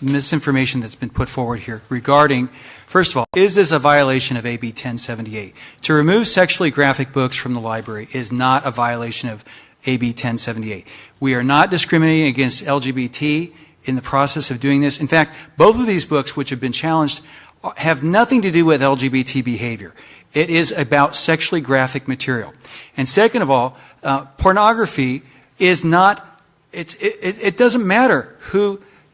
misinformation that's been put forward here regarding, first of all, is this a violation of AB 1078? To remove sexually graphic books from the library is not a violation of AB 1078. We are not discriminating against LGBT in the process of doing this. In fact, both of these books, which have been challenged, have nothing to do with LGBT behavior. It is about sexually graphic material. And second of all, pornography is not, it doesn't matter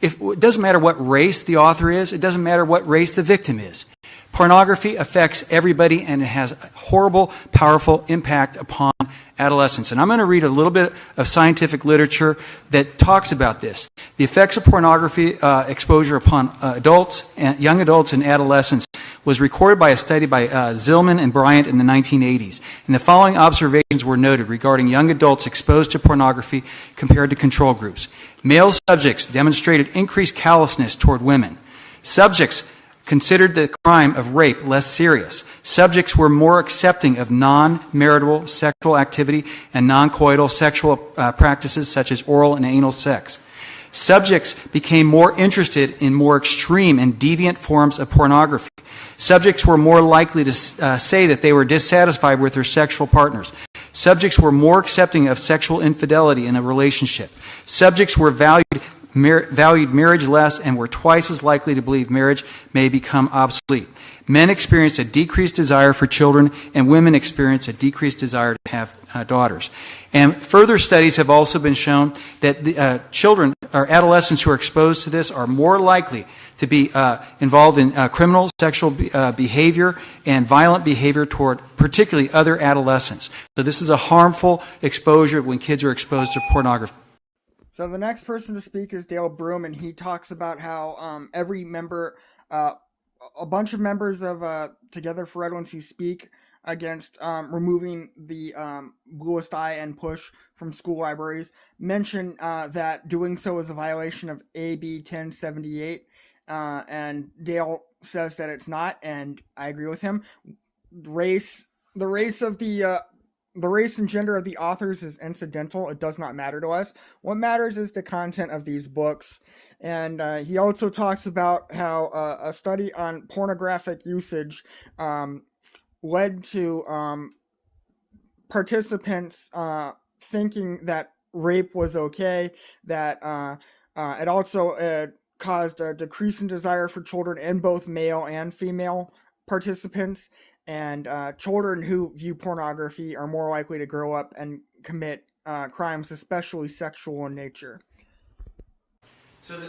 it doesn't matter what race the author is, it doesn't matter what race the victim is. Pornography affects everybody, and it has a horrible, powerful impact upon adolescents. And I'm going to read a little bit of scientific literature that talks about this. The effects of pornography exposure upon adults, and young adults and adolescents was recorded by a study by Zillman and Bryant in the 1980s. And the following observations were noted regarding young adults exposed to pornography compared to control groups. Male subjects demonstrated increased callousness toward women. Subjects considered the crime of rape less serious. Subjects were more accepting of non-marital sexual activity and non-coital sexual practices such as oral and anal sex. Subjects became more interested in more extreme and deviant forms of pornography. Subjects were more likely to say that they were dissatisfied with their sexual partners. Subjects were more accepting of sexual infidelity in a relationship. Subjects were valued marriage less and were twice as likely to believe marriage may become obsolete. Men experienced a decreased desire for children, and women experienced a decreased desire to have daughters. And further studies have also been shown that the, children or adolescents who are exposed to this are more likely to be involved in criminal sexual behavior and violent behavior toward particularly other adolescents. So this is a harmful exposure when kids are exposed to pornography.
So the next person to speak is Dale Broom, and he talks about how every member, a bunch of members of Together for Redlands who speak against removing the Bluest Eye and Push from school libraries mention that doing so is a violation of AB 1078, and Dale says that it's not, and I agree with him. The race and gender of the authors is incidental. It does not matter to us. What matters is the content of these books. And he also talks about how a study on pornographic usage led to participants thinking that rape was okay, that it also caused a decrease in desire for children in both male and female participants, and children who view pornography are more likely to grow up and commit crimes, especially sexual in nature.
So the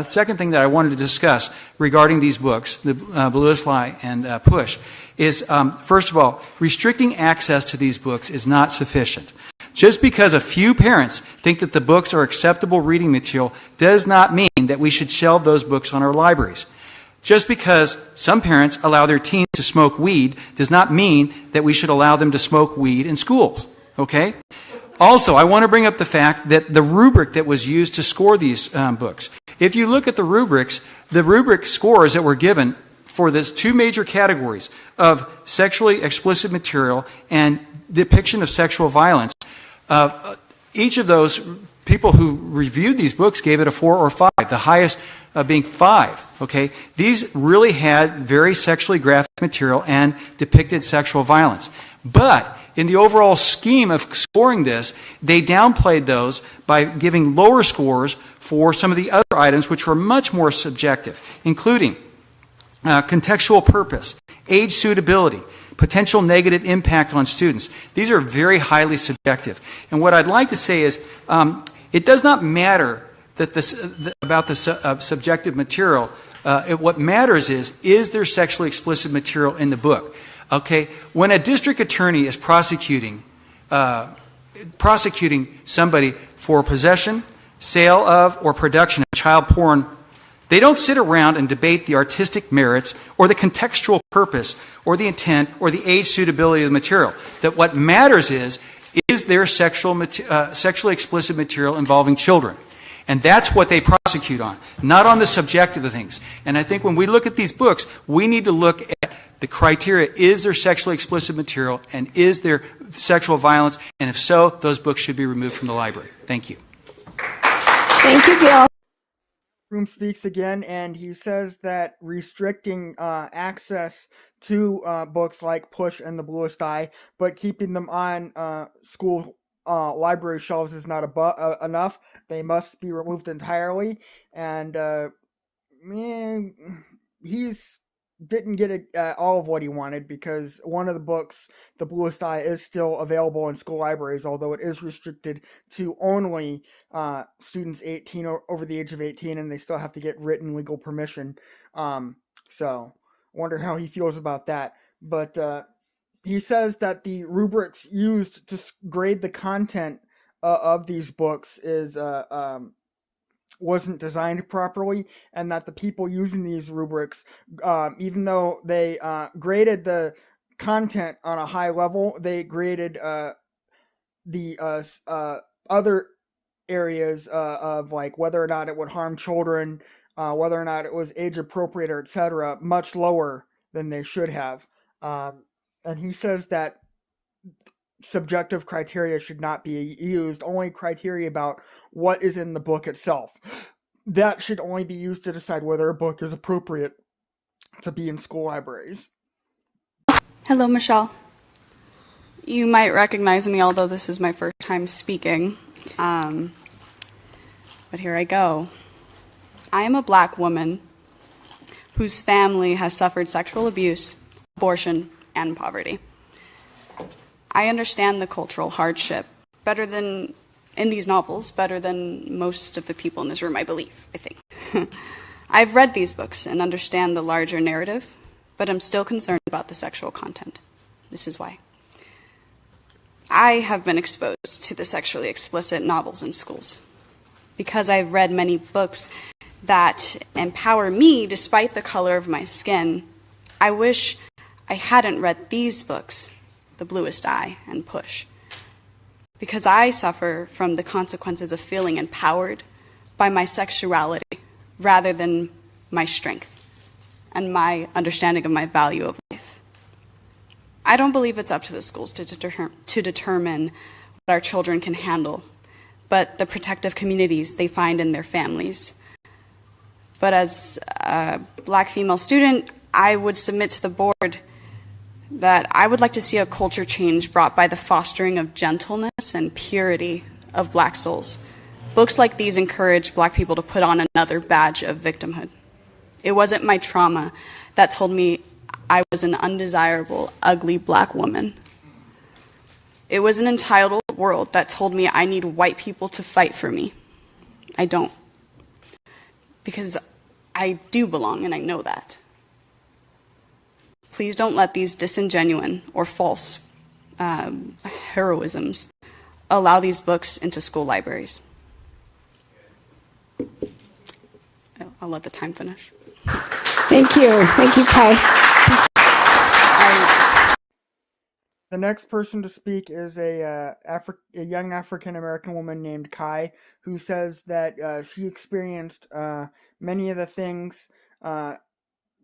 second thing that I wanted to discuss regarding these books, the Bluest Eye and Push, is, first of all, restricting access to these books is not sufficient. Just because a few parents think that the books are acceptable reading material does not mean that we should shelve those books on our libraries. Just because some parents allow their teens to smoke weed does not mean that we should allow them to smoke weed in schools. Okay? Also, I want to bring up the fact that the rubric that was used to score these books, if you look at the rubric scores that were given for these two major categories of sexually explicit material and depiction of sexual violence, each of those people who reviewed these books gave it a 4 or 5, the highest being 5. Okay, these really had very sexually graphic material and depicted sexual violence. But in the overall scheme of scoring this, they downplayed those by giving lower scores for some of the other items which were much more subjective, including contextual purpose, age suitability, potential negative impact on students. These are very highly subjective. And what I'd like to say is it does not matter that about the subjective material. What matters is there sexually explicit material in the book? Okay, when a district attorney is prosecuting somebody for possession, sale of, or production of child porn, they don't sit around and debate the artistic merits or the contextual purpose or the intent or the age suitability of the material. That what matters is there sexually explicit material involving children? And that's what they prosecute on, not on the subjective of things. And I think when we look at these books, we need to look at the criteria. Is there sexually explicit material, and is there sexual violence? And if so, those books should be removed from the library. Thank you.
Thank you, Bill.
Room speaks again, and he says that restricting access to books like Push and the Bluest Eye, but keeping them on school library shelves is not enough. They must be removed entirely. And he's didn't get all of what he wanted, because one of the books, The Bluest Eye, is still available in school libraries, although it is restricted to only students 18 or over the age of 18, and they still have to get written legal permission. So I wonder how he feels about that. But he says that the rubrics used to grade the content of these books wasn't designed properly, and that the people using these rubrics, even though they graded the content on a high level, they graded the other areas of, like, whether or not it would harm children, whether or not it was age appropriate, or etc., much lower than they should have. And he says that subjective criteria should not be used, only criteria about what is in the book itself. That should only be used to decide whether a book is appropriate to be in school libraries.
Hello, Michelle. You might recognize me, although this is my first time speaking. But here I go. I am a black woman whose family has suffered sexual abuse, abortion, and poverty. I understand the cultural hardship better than, in these novels, better than most of the people in this room, I believe, I think. I've read these books and understand the larger narrative, but I'm still concerned about the sexual content. This is why. I have been exposed to the sexually explicit novels in schools because I've read many books that empower me despite the color of my skin. I wish I hadn't read these books, The Bluest Eye and Push, because I suffer from the consequences of feeling empowered by my sexuality rather than my strength and my understanding of my value of life. I don't believe it's up to the schools to determine what our children can handle, but the protective communities they find in their families. But as a Black female student, I would submit to the board that I would like to see a culture change brought by the fostering of gentleness and purity of Black souls. Books like these encourage Black people to put on another badge of victimhood. It wasn't my trauma that told me I was an undesirable, ugly Black woman. It was an entitled world that told me I need white people to fight for me. I don't. Because I do belong, and I know that. Please don't let these disingenuine or false heroisms allow these books into school libraries. I'll let the time finish.
Thank you. Thank you, Kai.
The next person to speak is a young African-American woman named Kai, who says that she experienced many of the things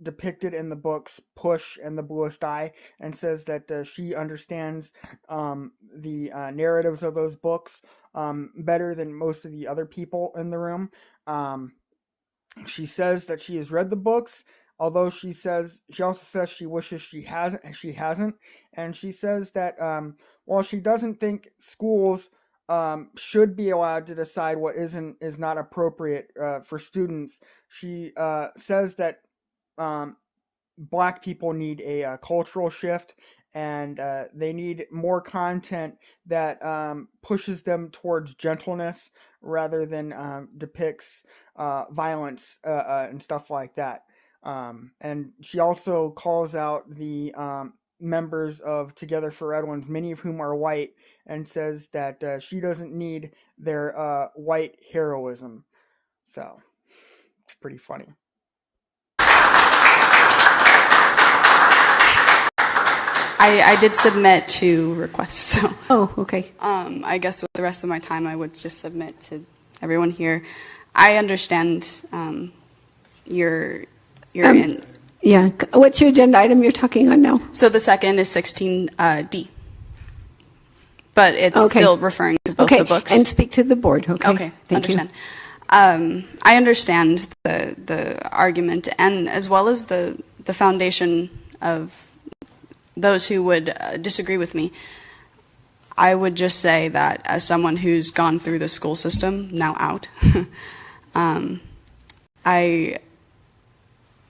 depicted in the books Push and The Bluest Eye, and says that she understands the narratives of those books better than most of the other people in the room. She says that she has read the books, although she also says she wishes she hasn't, and she says that while she doesn't think schools should be allowed to decide what is not appropriate for students, she says that Black people need a cultural shift, and they need more content that pushes them towards gentleness rather than depicts violence and stuff like that. And she also calls out the members of Together for Redlands, many of whom are white, and says that she doesn't need their white heroism. So it's pretty funny.
I did submit 2 requests. So.
Oh, okay.
I guess with the rest of my time, I would just submit to everyone here. I understand you're in.
Yeah. What's your agenda item you're talking on now?
So the second is 16D. But it's still referring to both the books.
And speak to the board. Okay. Thank you.
I understand the argument, and as well as the foundation of those who would disagree with me. I would just say that as someone who's gone through the school system, now out, my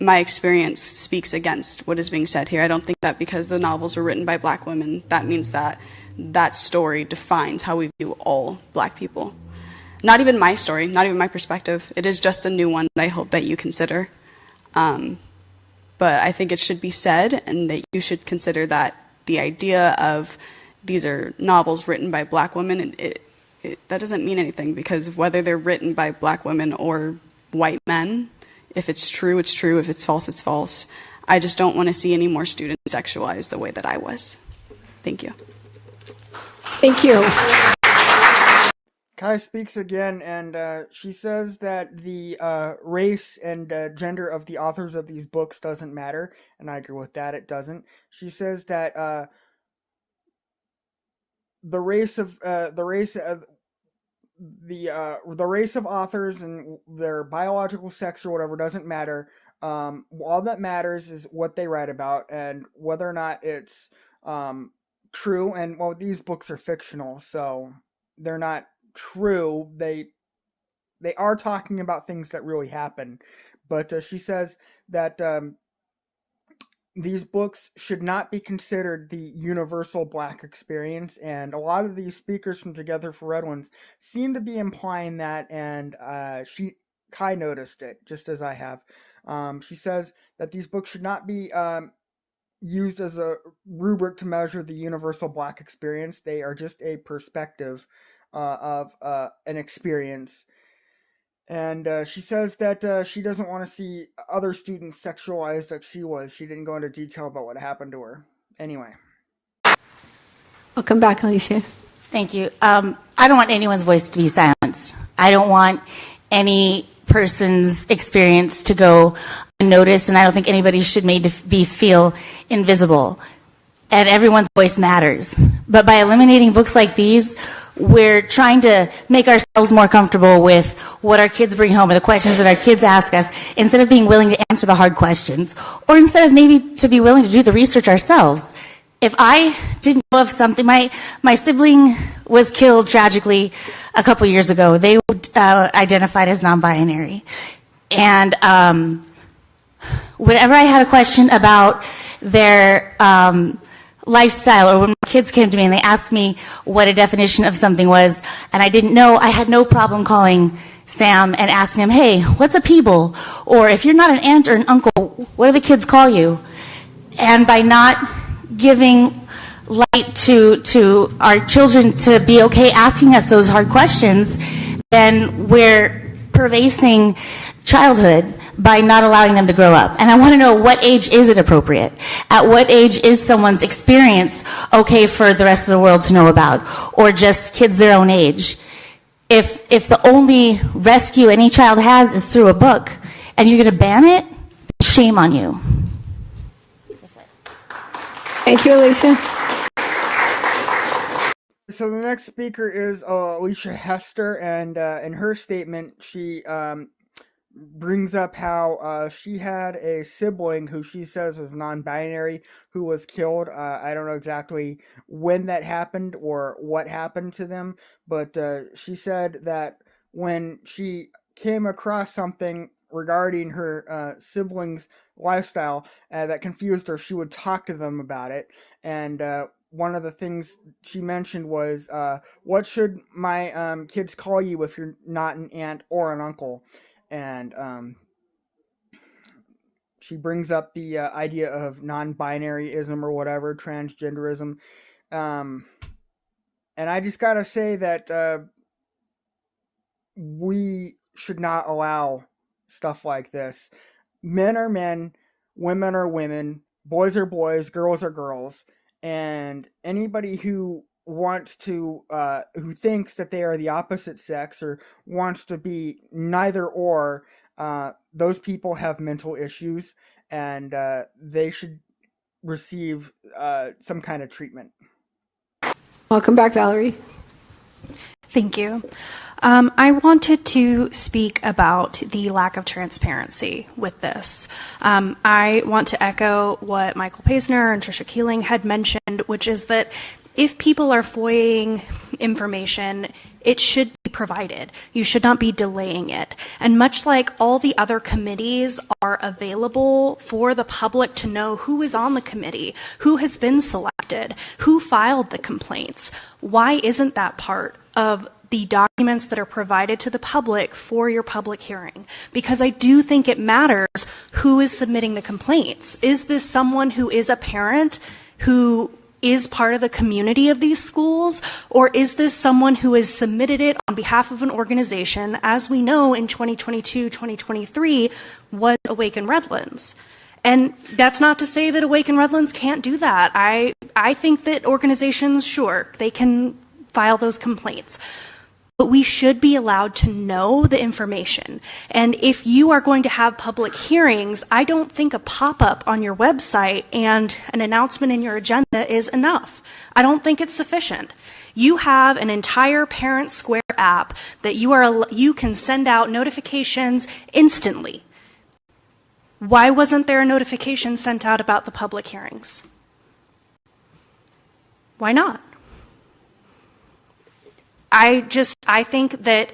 experience speaks against what is being said here. I don't think that because the novels were written by Black women, that means that that story defines how we view all Black people. Not even my story, not even my perspective. It is just a new one that I hope that you consider. But I think it should be said, and that you should consider that the idea of these are novels written by Black women, that doesn't mean anything, because whether they're written by Black women or white men, if it's true, it's true. If it's false, it's false. I just don't want to see any more students sexualized the way that I was. Thank you.
Thank you.
Kai speaks again, and she says that the race and gender of the authors of these books doesn't matter, and I agree with that. It doesn't. She says that the race of authors and their biological sex or whatever doesn't matter. All that matters is what they write about and whether or not it's true. And well, these books are fictional, so they're not true. They are talking about things that really happen, but she says that these books should not be considered the universal Black experience, and a lot of these speakers from Together for Redlands seem to be implying that, and Kai noticed it just as I have. She says that these books should not be used as a rubric to measure the universal Black experience. They are just a perspective of an experience. And she says that she doesn't want to see other students sexualized like she was. She didn't go into detail about what happened to her. Anyway.
Welcome back, Alicia.
Thank you. I don't want anyone's voice to be silenced. I don't want any person's experience to go unnoticed, and I don't think anybody should feel invisible. And everyone's voice matters. But by eliminating books like these, we're trying to make ourselves more comfortable with what our kids bring home or the questions that our kids ask us, instead of being willing to answer the hard questions, or instead of maybe to be willing to do the research ourselves. If I didn't know of something, my sibling was killed tragically a couple years ago. They were identified as non-binary. And whenever I had a question about their lifestyle, or when my kids came to me and they asked me what a definition of something was, and I didn't know, I had no problem calling Sam and asking him, hey, what's a peeble? Or if you're not an aunt or an uncle, what do the kids call you? And by not giving light to our children to be okay asking us those hard questions, then we're pervasing childhood by not allowing them to grow up. And I want to know, what age is it appropriate? At what age is someone's experience okay for the rest of the world to know about, or just kids their own age? If the only rescue any child has is through a book, and you're going to ban it, shame on you.
Thank you, Alicia.
So the next speaker is Alicia Hester, and in her statement, she brings up how she had a sibling who she says was non-binary who was killed. I don't know exactly when that happened or what happened to them, but she said that when she came across something regarding her siblings' lifestyle that confused her, she would talk to them about it. And one of the things she mentioned was, what should my kids call you if you're not an aunt or an uncle? And she brings up the idea of non-binaryism or whatever, transgenderism. And I just gotta say that we should not allow stuff like this. Men are men, women are women, boys are boys, girls are girls, and anybody who wants to, who thinks that they are the opposite sex or wants to be neither or, those people have mental issues, and they should receive some kind of treatment.
Welcome back, Valerie.
Thank you. I wanted to speak about the lack of transparency with this. I want to echo what Michael Paisner and Tricia Keeling had mentioned, which is that if people are FOIAing information, it should be provided. You should not be delaying it. And much like all the other committees are available for the public to know who is on the committee, who has been selected, who filed the complaints, why isn't that part of the documents that are provided to the public for your public hearing? Because I do think it matters who is submitting the complaints. Is this someone who is a parent who is part of the community of these schools, or is this someone who has submitted it on behalf of an organization, as we know in 2022, 2023, was Awaken Redlands? And that's not to say that Awaken Redlands can't do that. I think that organizations, sure, they can file those complaints. But we should be allowed to know the information. And if you are going to have public hearings, I don't think a pop-up on your website and an announcement in your agenda is enough. I don't think it's sufficient. You have an entire Parent Square app that you can send out notifications instantly. Why wasn't there a notification sent out about the public hearings? Why not? I think that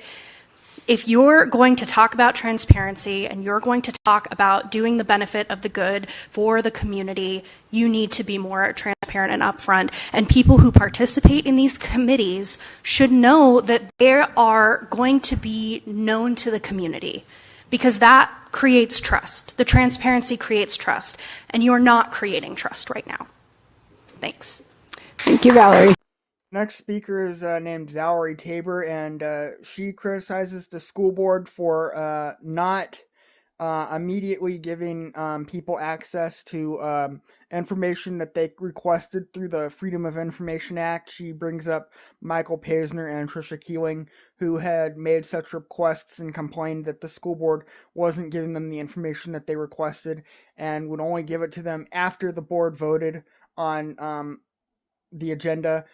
if you're going to talk about transparency and you're going to talk about doing the benefit of the good for the community, you need to be more transparent and upfront. And people who participate in these committees should know that they are going to be known to the community, because that creates trust. The transparency creates trust, and you're not creating trust right now. Thanks.
Thank you, Valerie.
Next speaker is named Valerie Tabor, and she criticizes the school board for not immediately giving people access to information that they requested through the Freedom of Information Act. She brings up Michael Paisner and Tricia Keeling, who had made such requests and complained that the school board wasn't giving them the information that they requested and would only give it to them after the board voted on the agenda.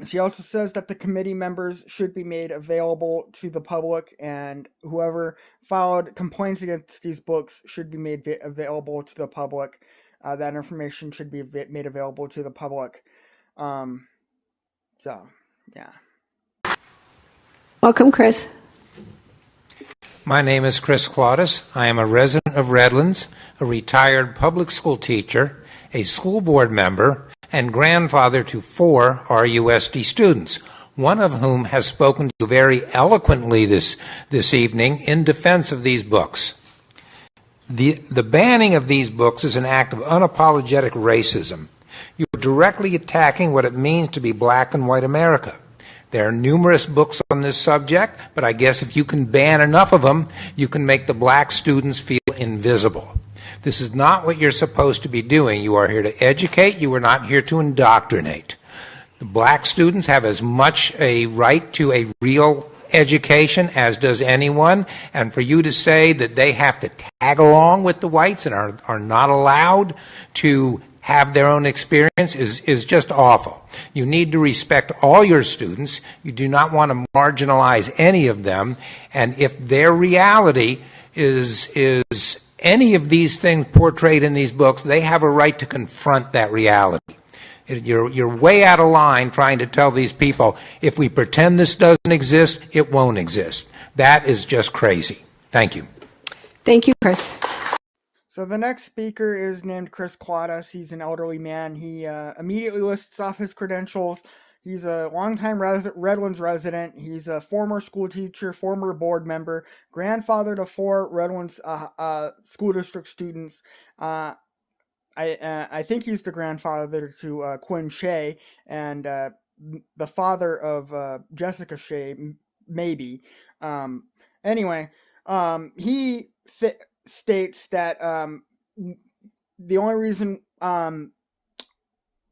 She also says that the committee members should be made available to the public, and whoever filed complaints against these books should be made available to the public. That information should be made available to the public. So, yeah.
Welcome, Chris.
My name is Chris Claudus. I am a resident of Redlands, a retired public school teacher, a school board member, and grandfather to 4 RUSD students, one of whom has spoken to you very eloquently this evening in defense of these books. The banning of these books is an act of unapologetic racism. You are directly attacking what it means to be black and white America. There are numerous books on this subject, but I guess if you can ban enough of them, you can make the black students feel invisible. This is not what you're supposed to be doing. You are here to educate. You are not here to indoctrinate. The black students have as much a right to a real education as does anyone, and for you to say that they have to tag along with the whites and are not allowed to have their own experience is just awful. You need to respect all your students. You do not want to marginalize any of them, and if their reality is any of these things portrayed in these books, they have a right to confront that reality. You're way out of line trying to tell these people, if we pretend this doesn't exist, it won't exist. That is just crazy. Thank you.
Thank you, Chris.
So the next speaker is named Chris Claudus. He's an elderly man. He immediately lists off his credentials. He's a longtime Redlands resident. He's a former school teacher, former board member, grandfather to 4 Redlands school district students. I think he's the grandfather to Quinn Shea and the father of Jessica Shea, maybe. Anyway, he states that the only reason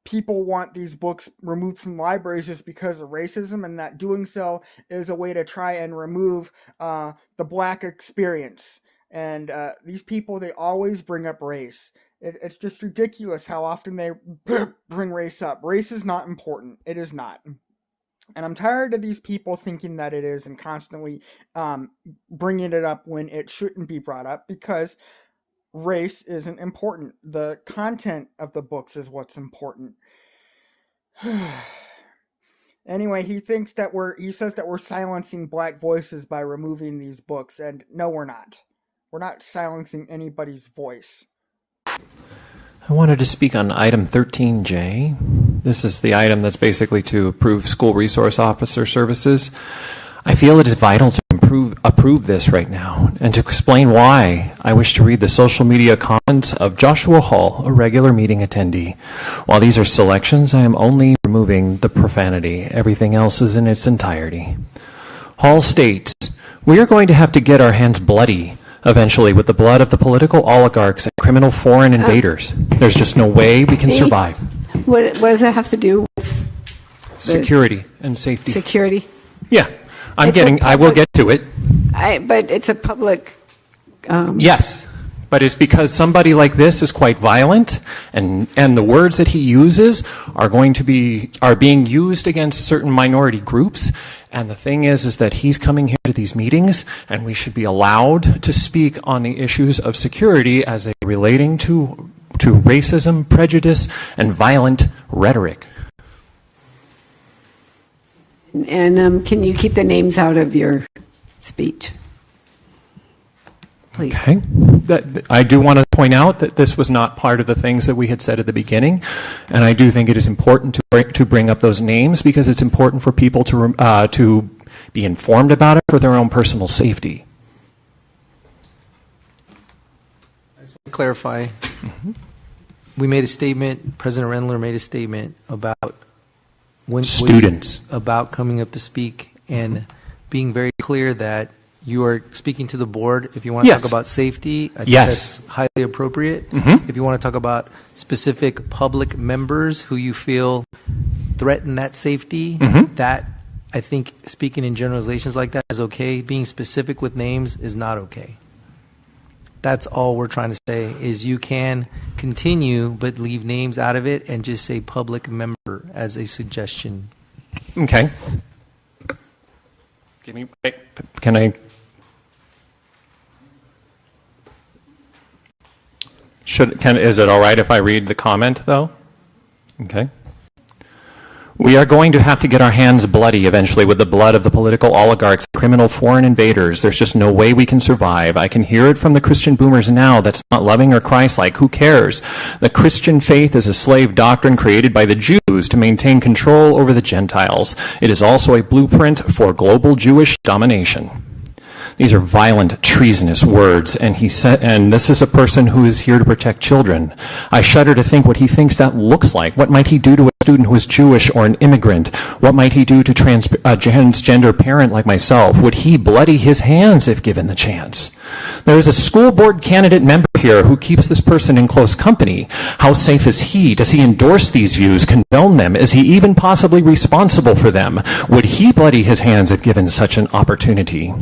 people want these books removed from libraries is because of racism, and that doing so is a way to try and remove the black experience. And these people, they always bring up race. It's just ridiculous how often they bring race up. Race is not important. It is not. And I'm tired of these people thinking that it is and constantly bringing it up when it shouldn't be brought up, because race isn't important. The content of the books is what's important. Anyway, he says that we're silencing black voices by removing these books, and no, we're not. We're not silencing anybody's voice.
I wanted to speak on item 13J. This is the item that's basically to approve school resource officer services. I feel it is vital to approve this right now, and to explain why, I wish to read the social media comments of Joshua Hall, a regular meeting attendee. While these are selections, I am only removing the profanity. Everything else is in its entirety. Hall states, "We are going to have to get our hands bloody eventually with the blood of the political oligarchs and criminal foreign invaders. There's just no way we can survive."
What does that have to do with
security and safety?
Security.
Yeah. I will get to it.
But it's a public...
Yes, but it's because somebody like this is quite violent, and the words that he uses are being used against certain minority groups. And the thing is that he's coming here to these meetings, and we should be allowed to speak on the issues of security as they relating to racism, prejudice, and violent rhetoric.
And can you keep the names out of your speech, please?
Okay. I do want to point out that this was not part of the things that we had said at the beginning, and I do think it is important to bring up those names, because it's important for people to be informed about it for their own personal safety.
I just want to clarify. We made a statement, President Rendler made a statement about
Students.
About coming up to speak and being very clear that you are speaking to the board. If you want to
Yes.
talk about safety, I think
Yes.
that's highly appropriate.
Mhm.
If you want to talk about specific public members who you feel threaten that safety,
Mhm.
that I think speaking in generalizations like that is okay. Being specific with names is not okay. That's all we're trying to say is you can continue but leave names out of it and just say public member as a suggestion.
Okay. Can I? Is it all right if I read the comment, though? Okay. We are going to have to get our hands bloody eventually with the blood of the political oligarchs, criminal foreign invaders. There's just no way we can survive. I can hear it from the Christian boomers now. That's not loving or Christ-like. Who cares? The Christian faith is a slave doctrine created by the Jews to maintain control over the Gentiles. It is also a blueprint for global Jewish domination. These are violent, treasonous words, and he said, and this is a person who is here to protect children. I shudder to think what he thinks that looks like. What might he do to a student who is Jewish or an immigrant? What might he do to a transgender parent like myself? Would he bloody his hands if given the chance? There is a school board candidate member here who keeps this person in close company. How safe is he? Does he endorse these views, condone them? Is he even possibly responsible for them? Would he bloody his hands if given such an opportunity?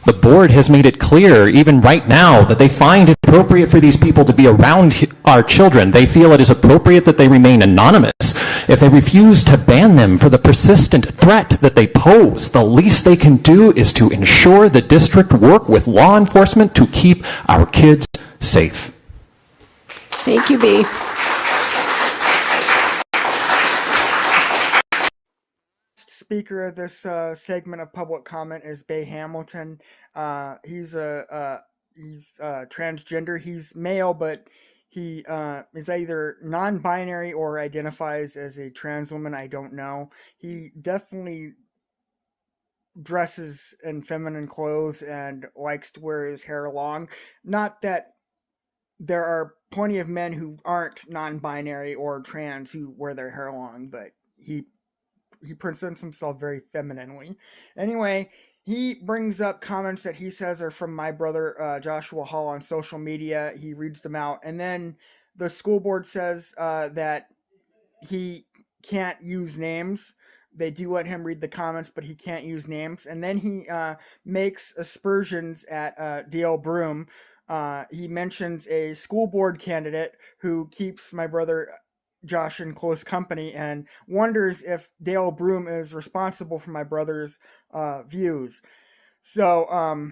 The board has made it clear, even right now, that they find it appropriate for these people to be around our children. They feel it is appropriate that they remain anonymous. If they refuse to ban them for the persistent threat that they pose, the least they can do is to ensure the district work with law enforcement to keep our kids safe.
Thank you, B.
Speaker of this segment of public comment is Bay Hamilton. He's transgender. He's male, but he is either non-binary or identifies as a trans woman. I don't know. He definitely dresses in feminine clothes and likes to wear his hair long. Not that there are plenty of men who aren't non-binary or trans who wear their hair long, but he presents himself very femininely. Anyway, he brings up comments that he says are from my brother Joshua Hall on social media. He reads them out, and then the school board says that he can't use names. They do let him read the comments, but he can't use names. And then he makes aspersions at Dale Broom. He mentions a school board candidate who keeps my brother Josh in close company and wonders if Dale Broom is responsible for my brother's views. So,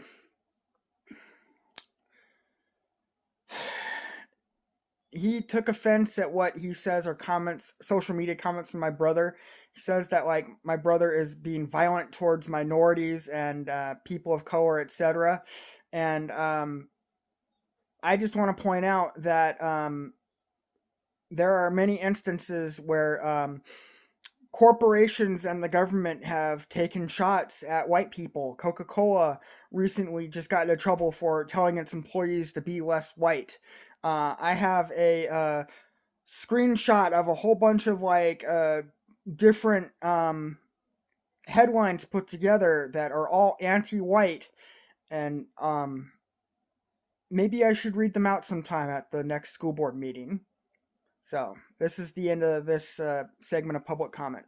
he took offense at what he says are comments, social media comments from my brother. He says that like my brother is being violent towards minorities and people of color, etc. And I just want to point out that there are many instances where corporations and the government have taken shots at white people. Coca-Cola recently just got into trouble for telling its employees to be less white. I have a screenshot of a whole bunch of like different headlines put together that are all anti-white, and maybe I should read them out sometime at the next school board meeting. So, this is the end of this segment of public comment.